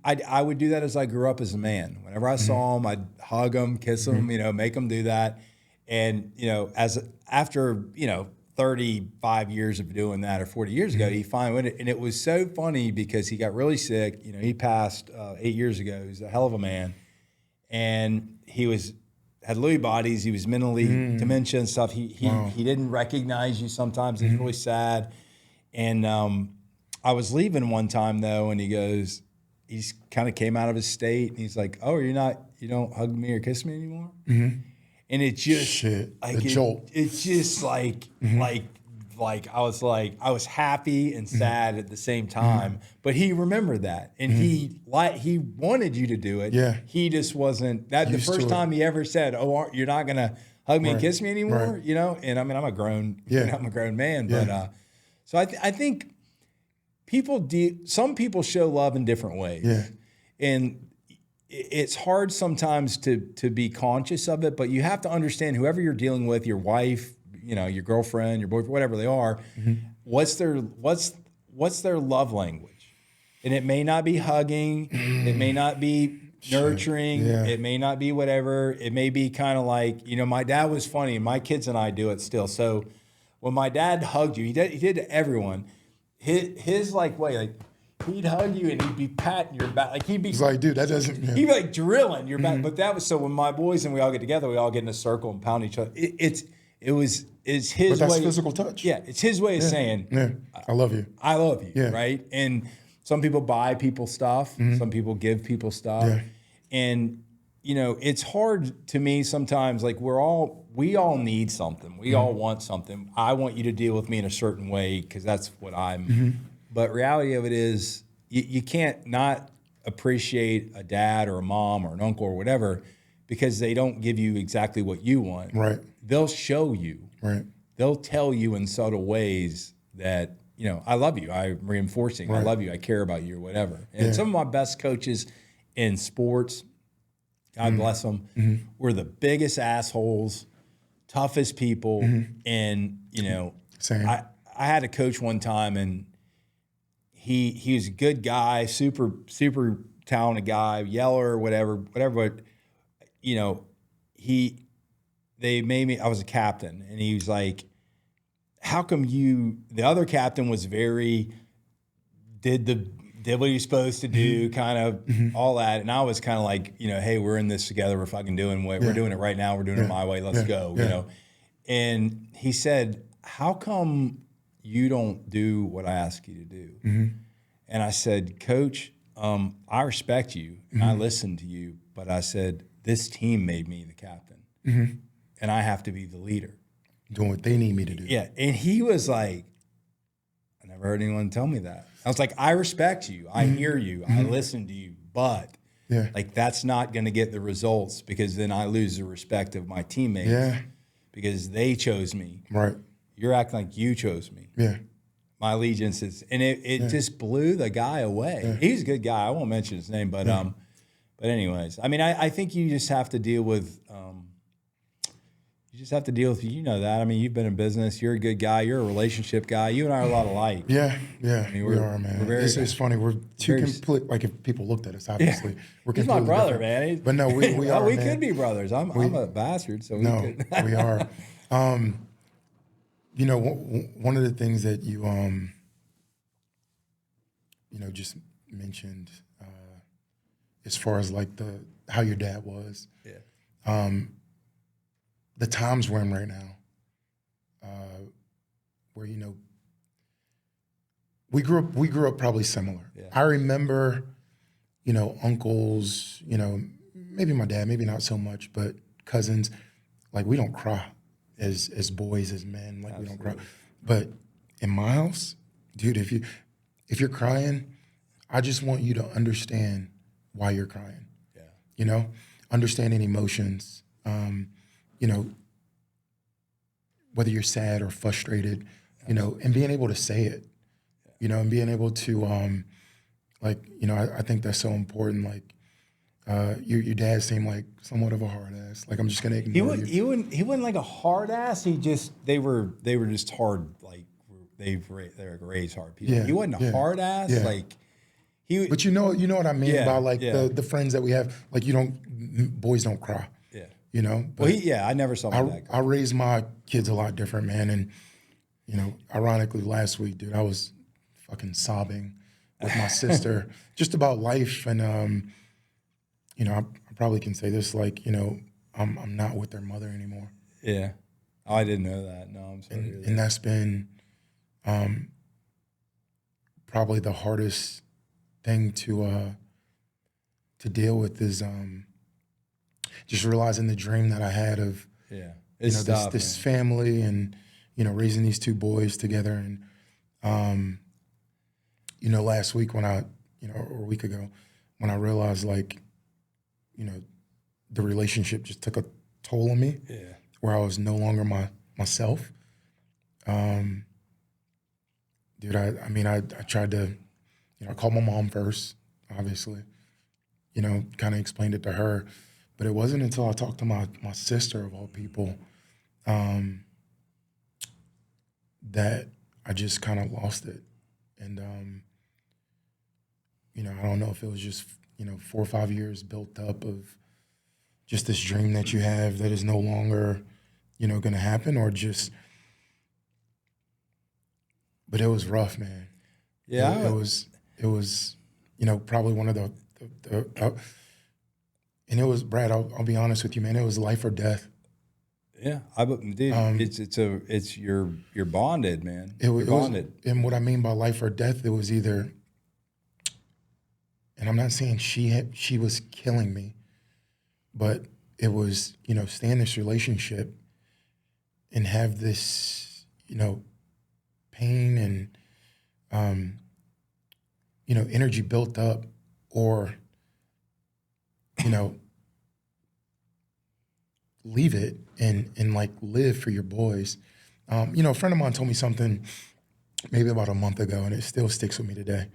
I would do that as I grew up as a man. Whenever I saw him, I'd hug him, kiss him, make him do that. And, after 35 years of doing that, or 40 years ago, he finally went it. And it was so funny because he got really sick. He passed 8 years ago. He's a hell of a man. And he had Lewy bodies. He was mentally dementia and stuff. He didn't recognize you sometimes. It's really sad. And I was leaving one time though, and he kind of came out of his state, and he's like, "Oh, you don't hug me or kiss me anymore?" And it just jolt. It's just like I was happy and sad at the same time. But he remembered that, and he wanted you to do it. Yeah. He just wasn't that the first time he ever said, "Oh, you're not gonna hug me and kiss me anymore," And I mean, I'm a grown man, but so I think some people show love in different ways, and it's hard sometimes to be conscious of it, but you have to understand whoever you're dealing with, your wife, your girlfriend, your boyfriend, whatever they are, what's their love language. And it may not be hugging, it may not be nurturing, it may not be whatever. It may be kind of like, my dad was funny, and my kids and I do it still. So when my dad hugged you, he did to everyone. His way, like, he'd hug you and he'd be patting your back. Like He's like, dude, that doesn't. Yeah. He'd be like drilling your back. But that was so when my boys and we all get together, we all get in a circle and pound each other. It's his But that's way. physical touch. Yeah, it's his way of saying, I love you. I love you, right? And some people buy people stuff. Some people give people stuff. Yeah. And, it's hard to me sometimes, like we all need something. We all want something. I want you to deal with me in a certain way because that's what I'm. But reality of it is you can't not appreciate a dad or a mom or an uncle or whatever because they don't give you exactly what you want. Right. They'll show you. Right. They'll tell you in subtle ways that, I love you. I'm reinforcing. I love you. I care about you or whatever. And some of my best coaches in sports, God bless them, were the biggest assholes, toughest people. And, Same. I had a coach one time, and he was a good guy, super talented guy, yeller, whatever. But they made me. I was a captain, and he was like, "How come you?" The other captain was did what you're supposed to do, kind of all that, and I was kind of like, hey, we're in this together. We're fucking doing what we're doing it right now. We're doing it my way. Let's go. And he said, "How come you don't do what I ask you to do?" And I said, "Coach, I respect you and I listen to you, but I said, this team made me the captain and I have to be the leader. Doing what they need me to do." Yeah. And he was like, I never heard anyone tell me that. I was like, I respect you. I hear you. I listen to you, but that's not going to get the results because then I lose the respect of my teammates because they chose me. Right. you're acting like you chose me. Yeah. My allegiance is, and it just blew the guy away. Yeah. He's a good guy. I won't mention his name, but anyways, I mean, I think you just have to deal with, you know that. I mean, you've been in business. You're a good guy. You're a relationship guy. You and I are a lot alike. Yeah. I mean, we are, man. It's funny. We're two complete, like if people looked at us, obviously. We're He's my brother, man. But no, we are, we man. could be brothers. I'm a bastard, so we could. We are. You know, one of the things that you, you know, just mentioned as far as like how your dad was. Yeah. The times we're in right now, where, you know, we grew up probably similar. Yeah. I remember, you know, uncles, you know, maybe my dad, maybe not so much, but cousins, like we don't cry as boys, as men, like Absolutely. We don't cry. But in my house, dude, if you're crying, I just want you to understand why you're crying. Yeah. You know, understanding emotions. You know, whether you're sad or frustrated, you know, and being able to say it, you know, and being able to, like, you know, I think that's so important. Like, your dad seemed like somewhat of a hard ass. Like, I'm just gonna ignore you. He wasn't like a hard ass. They were just hard. Like they were raised hard people. Yeah, he wasn't a hard ass. Yeah. Like he. But you know what I mean by like the friends that we have. Like boys don't cry. Yeah. You know. But I never saw my dad cry. I raised my kids a lot different, man. And you know, ironically, last week, dude, I was fucking sobbing with my sister just about life and you know, I probably can say this, like, you know, I'm not with their mother anymore. Yeah. Oh, I didn't know that. No, I'm sorry. And that's been probably the hardest thing to deal with is just realizing the dream that I had of this family and, you know, raising these two boys together. And, you know, last week or a week ago, when I realized, like, you know, the relationship just took a toll on me, where I was no longer myself. Dude, I tried to, you know, I called my mom first, obviously, you know, kind of explained it to her, but it wasn't until I talked to my sister, of all people, that I just kind of lost it. And, you know, I don't know if it was just, you know, 4 or 5 years built up of just this dream that you have that is no longer, you know, going to happen, or just, but it was rough, man. Yeah. It was, you know, probably one of the and it was, Brad, I'll be honest with you, man, it was life or death. Yeah. You're bonded, man. You're bonded. And what I mean by life or death, it was either, and I'm not saying she was killing me, but it was, you know, stay in this relationship and have this, you know, pain and, you know, energy built up, or, you know, leave it and like live for your boys. You know, a friend of mine told me something maybe about a month ago, and it still sticks with me today.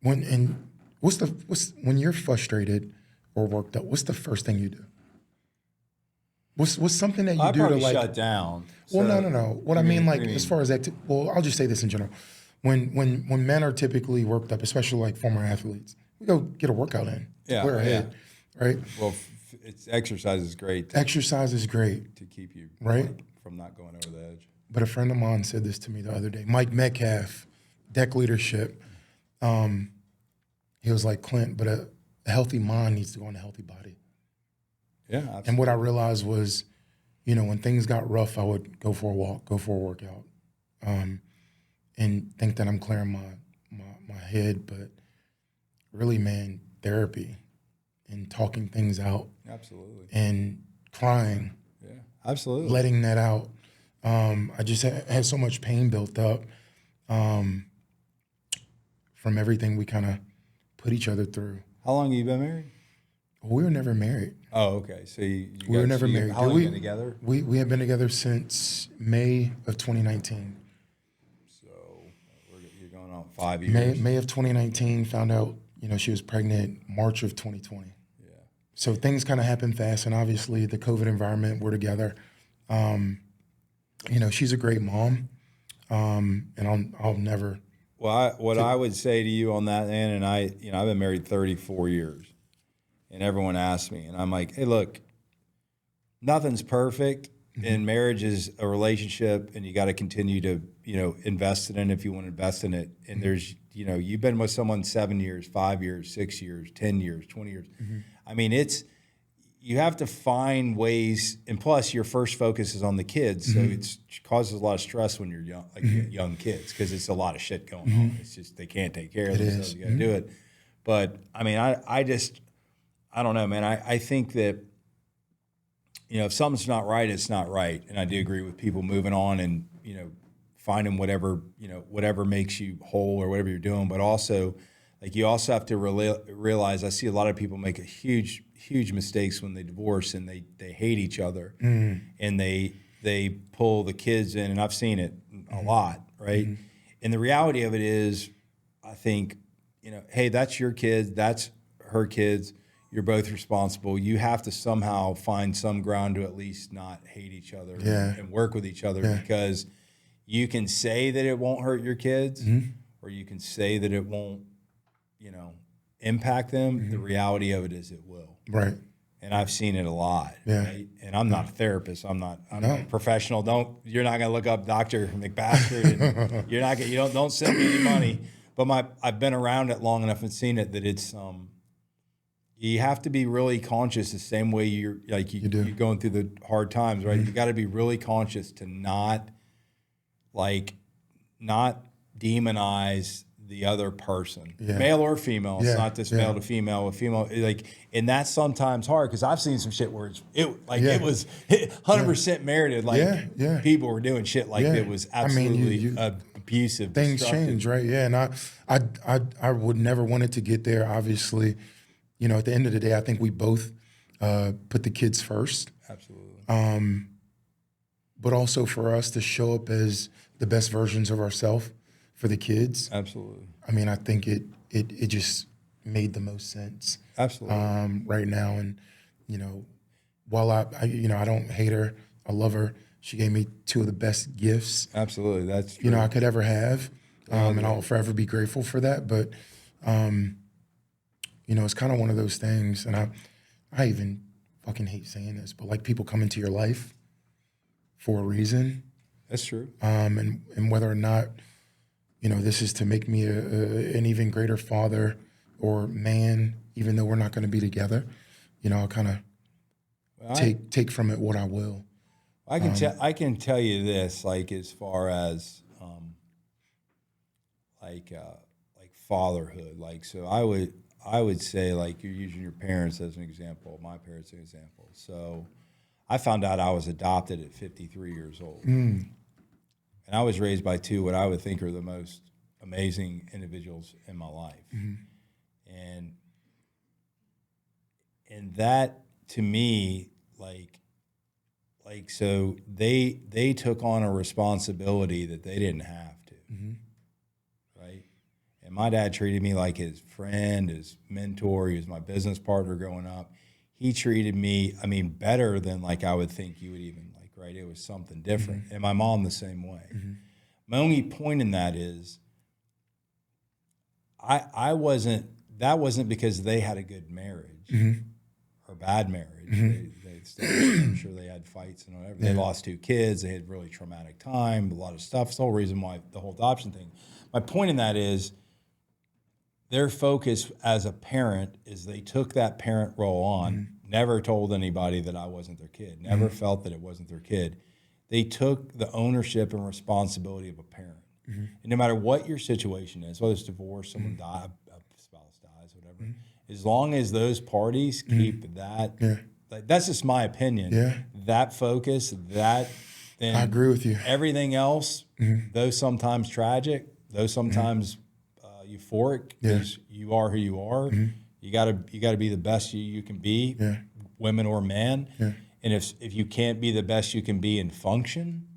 When you're frustrated or worked up, what's the first thing you do? What's something that you do to, like, shut down? Well, no. What I mean, like, as far as well, I'll just say this in general. When men are typically worked up, especially like former athletes, we go get a workout in. Clear our head, right? Well, exercise is great. Exercise is great to keep you from not going over the edge. But a friend of mine said this to me the other day. Mike Metcalf, Deck Leadership. He was like, Clint, but a healthy mind needs to go in a healthy body. Yeah, absolutely. And what I realized was, you know, when things got rough, I would go for a walk, go for a workout, and think that I'm clearing my head. But really, man, therapy and talking things out. Absolutely. And crying. Yeah, absolutely. Letting that out. I just had so much pain built up from everything we kind of put each other through. How long have you been married? We were never married. Oh, okay. So We were never married. How long you been together? We have been together since May of 2019. So you're going on 5 years. May of 2019, found out, she was pregnant March of 2020. Yeah. So things kind of happened fast, and obviously the COVID environment, we're together. She's a great mom, and I'll never. Well, I would say to you on that end, and I've been married 34 years, and everyone asks me, and I'm like, hey, look, nothing's perfect, and marriage is a relationship, and you got to continue to, invest in it if you want to invest in it. And there's, you've been with someone 7 years, 5 years, 6 years, 10 years, 20 years. I mean, you have to find ways, and plus your first focus is on the kids, so it causes a lot of stress when you're young, young kids, because it's a lot of shit going on. It's just they can't take care of themselves. You got to do it. But I mean, I don't know, man. I think that if something's not right, it's not right, and I do agree with people moving on and finding whatever makes you whole or whatever you're doing, but also. Like you also have to realize, I see a lot of people make a huge mistakes when they divorce and they hate each other and they pull the kids in, and I've seen it a lot, right? And the reality of it is, I think, hey, that's your kids, that's her kids, you're both responsible. You have to somehow find some ground to at least not hate each other and work with each other because you can say that it won't hurt your kids or you can say that it won't impact them. The reality of it is it will. Right. And I've seen it a lot. Yeah. Right? And I'm not a therapist. I'm not a professional. You're not going to look up Dr. McBastards. And don't send me any money. But I've been around it long enough and seen it that it's you have to be really conscious the same way you're going through the hard times, right? You got to be really conscious to not demonize the other person, male or female. It's not just male to female. And that's sometimes hard because I've seen some shit where it was 100% merited. People were doing shit it was absolutely abusive. Things change, right? Yeah, and I would never want it to get there. Obviously, at the end of the day, I think we both put the kids first. Absolutely. But also for us to show up as the best versions of ourselves for the kids. Absolutely. I mean, I think it just made the most sense. Absolutely. Right now, and while I don't hate her, I love her. She gave me two of the best gifts. Absolutely, that's true. I could ever have, and I'll forever be grateful for that. But it's kind of one of those things, and I even fucking hate saying this, but people come into your life for a reason. That's true. And whether or not. This is to make me an even greater father or man, even though we're not going to be together. I'll kind of take from it what I will. I can tell you this, as far as fatherhood, so I would say you're using your parents as an example, my parents as an example. So I found out I was adopted at 53 years old. And I was raised by two what I would think are the most amazing individuals in my life. And that to me, so they took on a responsibility that they didn't have to. Right? And my dad treated me like his friend, his mentor. He was my business partner growing up. He treated me, better than I would think you would even right? It was something different. And my mom the same way. My only point in that is that wasn't because they had a good marriage or bad marriage. I'm sure they had fights and whatever. They lost two kids. They had really traumatic time, a lot of stuff. It's the whole reason why the whole adoption thing. My point in that is their focus as a parent is they took that parent role on, never told anybody that I wasn't their kid, never felt that it wasn't their kid. They took the ownership and responsibility of a parent. And no matter what your situation is, whether it's divorce, someone dies, a spouse dies, whatever, as long as those parties keep that, that's just my opinion, that focus, then I agree with you. Everything else, though sometimes tragic, though sometimes euphoric, because you are who you are, You gotta be the best you can be, women or man. Yeah. And if you can't be the best you can be and function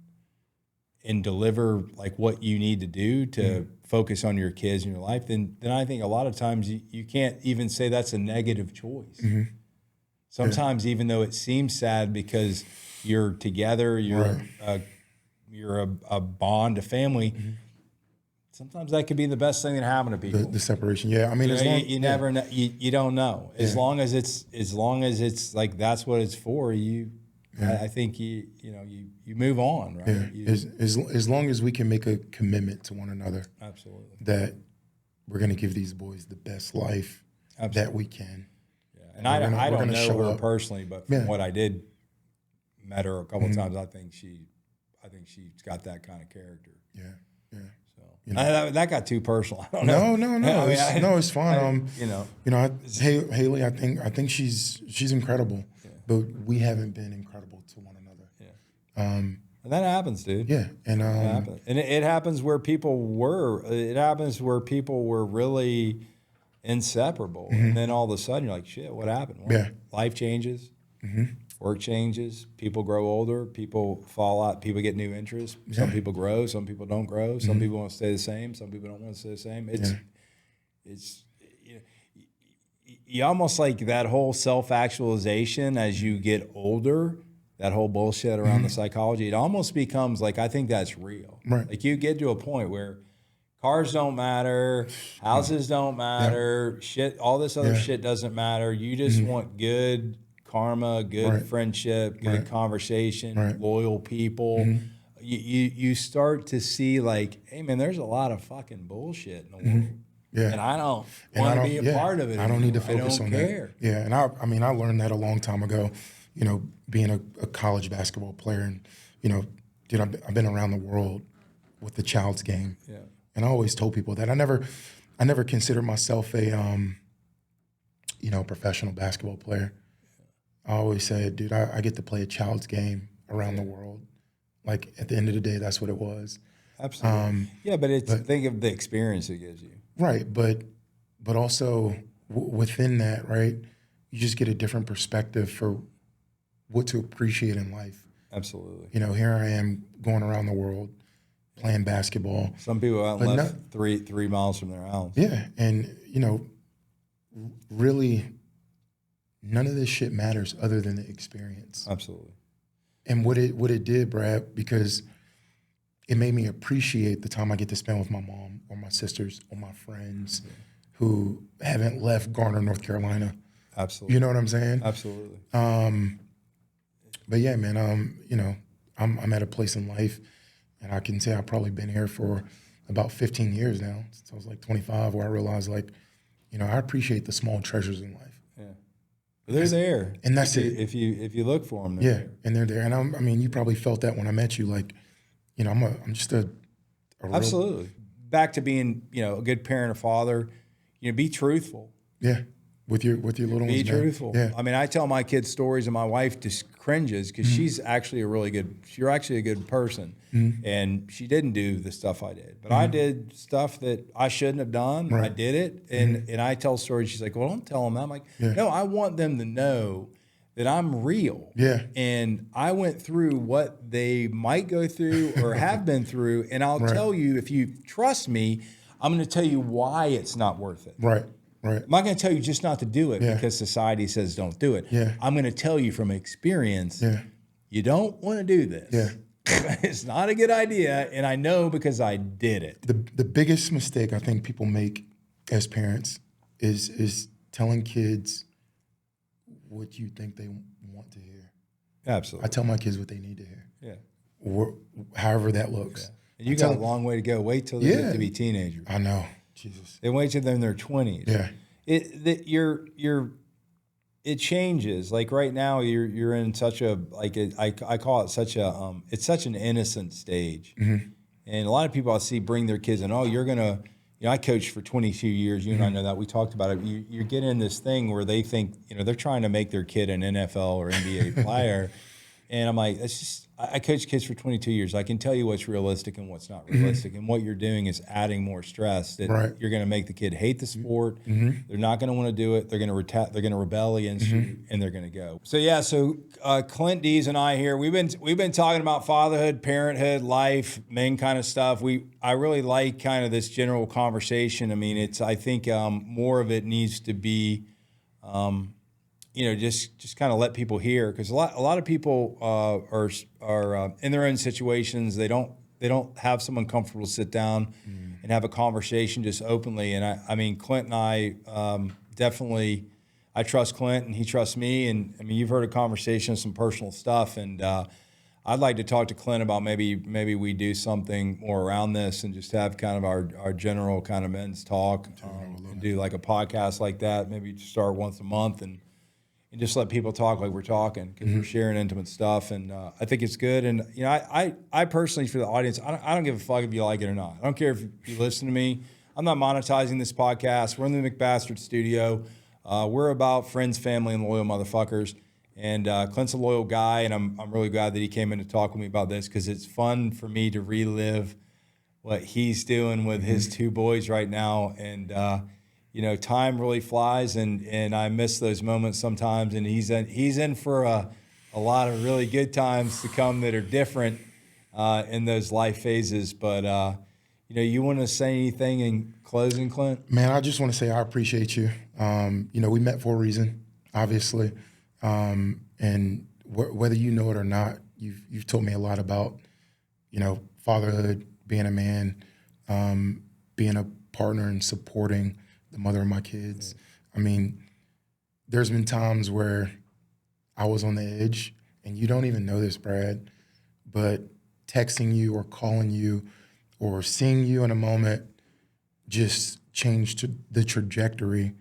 and deliver like what you need to do to focus on your kids and your life, then I think a lot of times you can't even say that's a negative choice. Sometimes even though it seems sad because you're together, you're a bond, a family. Sometimes that could be the best thing that happened to people. The separation, yeah. I mean, you never know. You don't know. As long as it's like that's what it's for. I think you move on, right? Yeah. As long as we can make a commitment to one another, Absolutely. that we're going to give these boys the best life that we can. Yeah. And I don't know her personally, but from what I did, met her a couple of times. I think she's got that kind of character. Yeah. Yeah. That got too personal. I don't know. No, it's fine. Haley, I think she's incredible, but we haven't been incredible to one another. Yeah. And that happens, dude. Yeah, and it happens where people were. It happens where people were really inseparable, and then all of a sudden you're like, shit, what happened? Well, life changes. Work changes, people grow older, people fall out, people get new interests. Some people grow, some people don't grow. Some people want to stay the same, some people don't want to stay the same. It's you almost like that whole self-actualization as you get older, that whole bullshit around the psychology, it almost becomes like, I think that's real. Right. Like you get to a point where cars don't matter, houses don't matter, shit, all this other shit doesn't matter. You just want good karma, good friendship, good conversation, loyal people. You start to see like, hey man, there's a lot of fucking bullshit in the world. Yeah. And I don't want to be a part of it. I don't need to focus on that. Yeah. And I learned that a long time ago, being a college basketball player, and, dude, I've been around the world with the child's game. Yeah. And I always told people that I never considered myself a professional basketball player. I always said, dude, I get to play a child's game around the world. Like, at the end of the day, that's what it was. Absolutely. But think of the experience it gives you. Right, but also within that, right, you just get a different perspective for what to appreciate in life. Absolutely. Here I am going around the world playing basketball. Some people out left 3 miles from their house. Yeah, and, really none of this shit matters other than the experience. Absolutely. And what it did, Brad, because it made me appreciate the time I get to spend with my mom or my sisters or my friends who haven't left Garner, North Carolina. Absolutely. You know what I'm saying? Absolutely. But yeah, man, I'm at a place in life, and I can say I've probably been here for about 15 years now, since I was like 25, where I realized like, I appreciate the small treasures in life. They're there, and that's it. If you look for them, they're there. And they're there. And you probably felt that when I met you. Like, I'm just a absolutely real... Back to being a good parent or father. Be truthful. Yeah, with your little ones. Be truthful. Yeah. I mean, I tell my kids stories, and my wife just cringes because she's actually you're actually a good person, and she didn't do the stuff I did, but I did stuff that I shouldn't have done. Right. I did it, and I tell stories. She's like, well, don't tell them that. I'm like, no, I want them to know that I'm real. Yeah. And I went through what they might go through or have been through, and I'll tell you, if you trust me, I'm going to tell you why it's not worth it. Right. Right. I'm not going to tell you just not to do it because society says don't do it. Yeah. I'm going to tell you from experience, you don't want to do this. Yeah. It's not a good idea, and I know because I did it. The biggest mistake I think people make as parents is telling kids what you think they want to hear. Absolutely. I tell my kids what they need to hear. Yeah. However that looks. Yeah. And you got a long way to go. Wait till they get to be teenagers. I know. Jesus. They wait till they're in their 20s. Yeah. It changes. Like right now, you're in such a I call it such a it's such an innocent stage, and a lot of people I see bring their kids in. Oh, you're gonna. I coached for 22 years. You and I know that. We talked about it. You get in this thing where they think they're trying to make their kid an NFL or NBA player. And I'm like, it's just, I coach kids for 22 years. I can tell you what's realistic and what's not realistic. And what you're doing is adding more stress that you're going to make the kid hate the sport. They're not going to want to do it. They're going to rebel against you, and they're going to go. So yeah, Clint Deas and I here, we've been talking about fatherhood, parenthood, life, men kind of stuff. I really like kind of this general conversation. I mean, I think more of it needs to be, just kind of let people hear, because a lot of people are in their own situations. They don't have someone comfortable to sit down and have a conversation just openly. And I mean, Clint and I definitely, I trust Clint and he trusts me. And I mean, you've heard a conversation, some personal stuff, and I'd like to talk to Clint about maybe we do something more around this and just have kind of our general kind of men's talk, and do like a podcast like that. Maybe start once a month and just let people talk like we're talking, because we're sharing intimate stuff, and I think it's good. And I personally, for the audience, I don't give a fuck if you like it or not. I don't care if you listen to me. I'm not monetizing this podcast. We're in the McBastards Studio. We're about friends, family, and loyal motherfuckers. And Clint's a loyal guy, and I'm really glad that he came in to talk with me about this, because it's fun for me to relive what he's doing with his two boys right now. And time really flies, and I miss those moments sometimes. And he's in for a lot of really good times to come that are different in those life phases. But you want to say anything in closing, Clint? Man, I just want to say I appreciate you. We met for a reason, obviously, and whether you know it or not, you've told me a lot about fatherhood, being a man, being a partner, and supporting the mother of my kids. I mean, there's been times where I was on the edge, and you don't even know this, Brad, but texting you or calling you or seeing you in a moment just changed the trajectory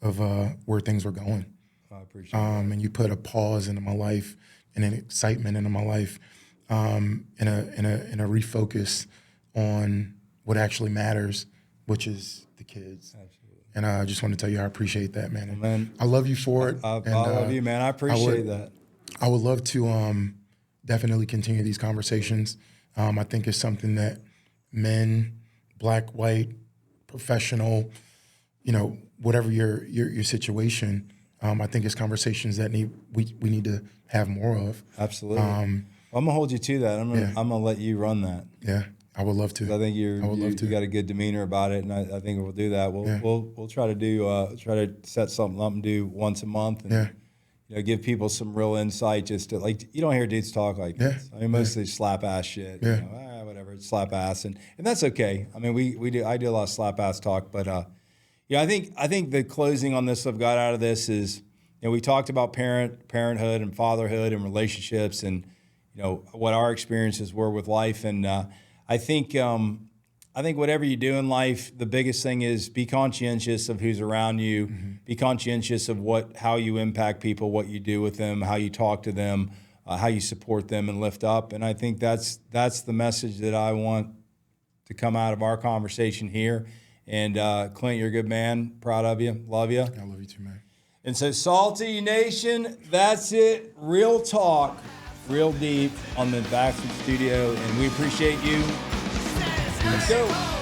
of where things were going. I appreciate that. And you put a pause into my life and an excitement into my life, and a refocus on what actually matters, which is the kids. Absolutely. And I just want to tell you I appreciate that, man. And man, I love you for it. I love you, man. I appreciate that. I would love to definitely continue these conversations. I think it's something that men, black, white, professional, whatever your situation, I think it's conversations that we need to have more of. Absolutely. I'm gonna hold you to that. I'm gonna let you run that. Yeah. I would love to. I think you got a good demeanor about it, and I think we'll do that. We'll try to do set something up and do once a month, and give people some real insight. Just to, like, you don't hear dudes talk like this. I mean, mostly slap ass shit. Yeah. Whatever, slap ass, and that's okay. I mean, I do a lot of slap ass talk, but I think the closing on this I've got out of this is, we talked about parenthood and fatherhood and relationships, and what our experiences were with life, and I think whatever you do in life, the biggest thing is be conscientious of who's around you. Mm-hmm. Be conscientious of how you impact people, what you do with them, how you talk to them, how you support them and lift up. And I think that's the message that I want to come out of our conversation here. And Clint, you're a good man. Proud of you. Love you. I love you too, man. And so, Salty Nation, that's it. Real talk. Real deep on the McBastards Studio, and we appreciate you. Let's go.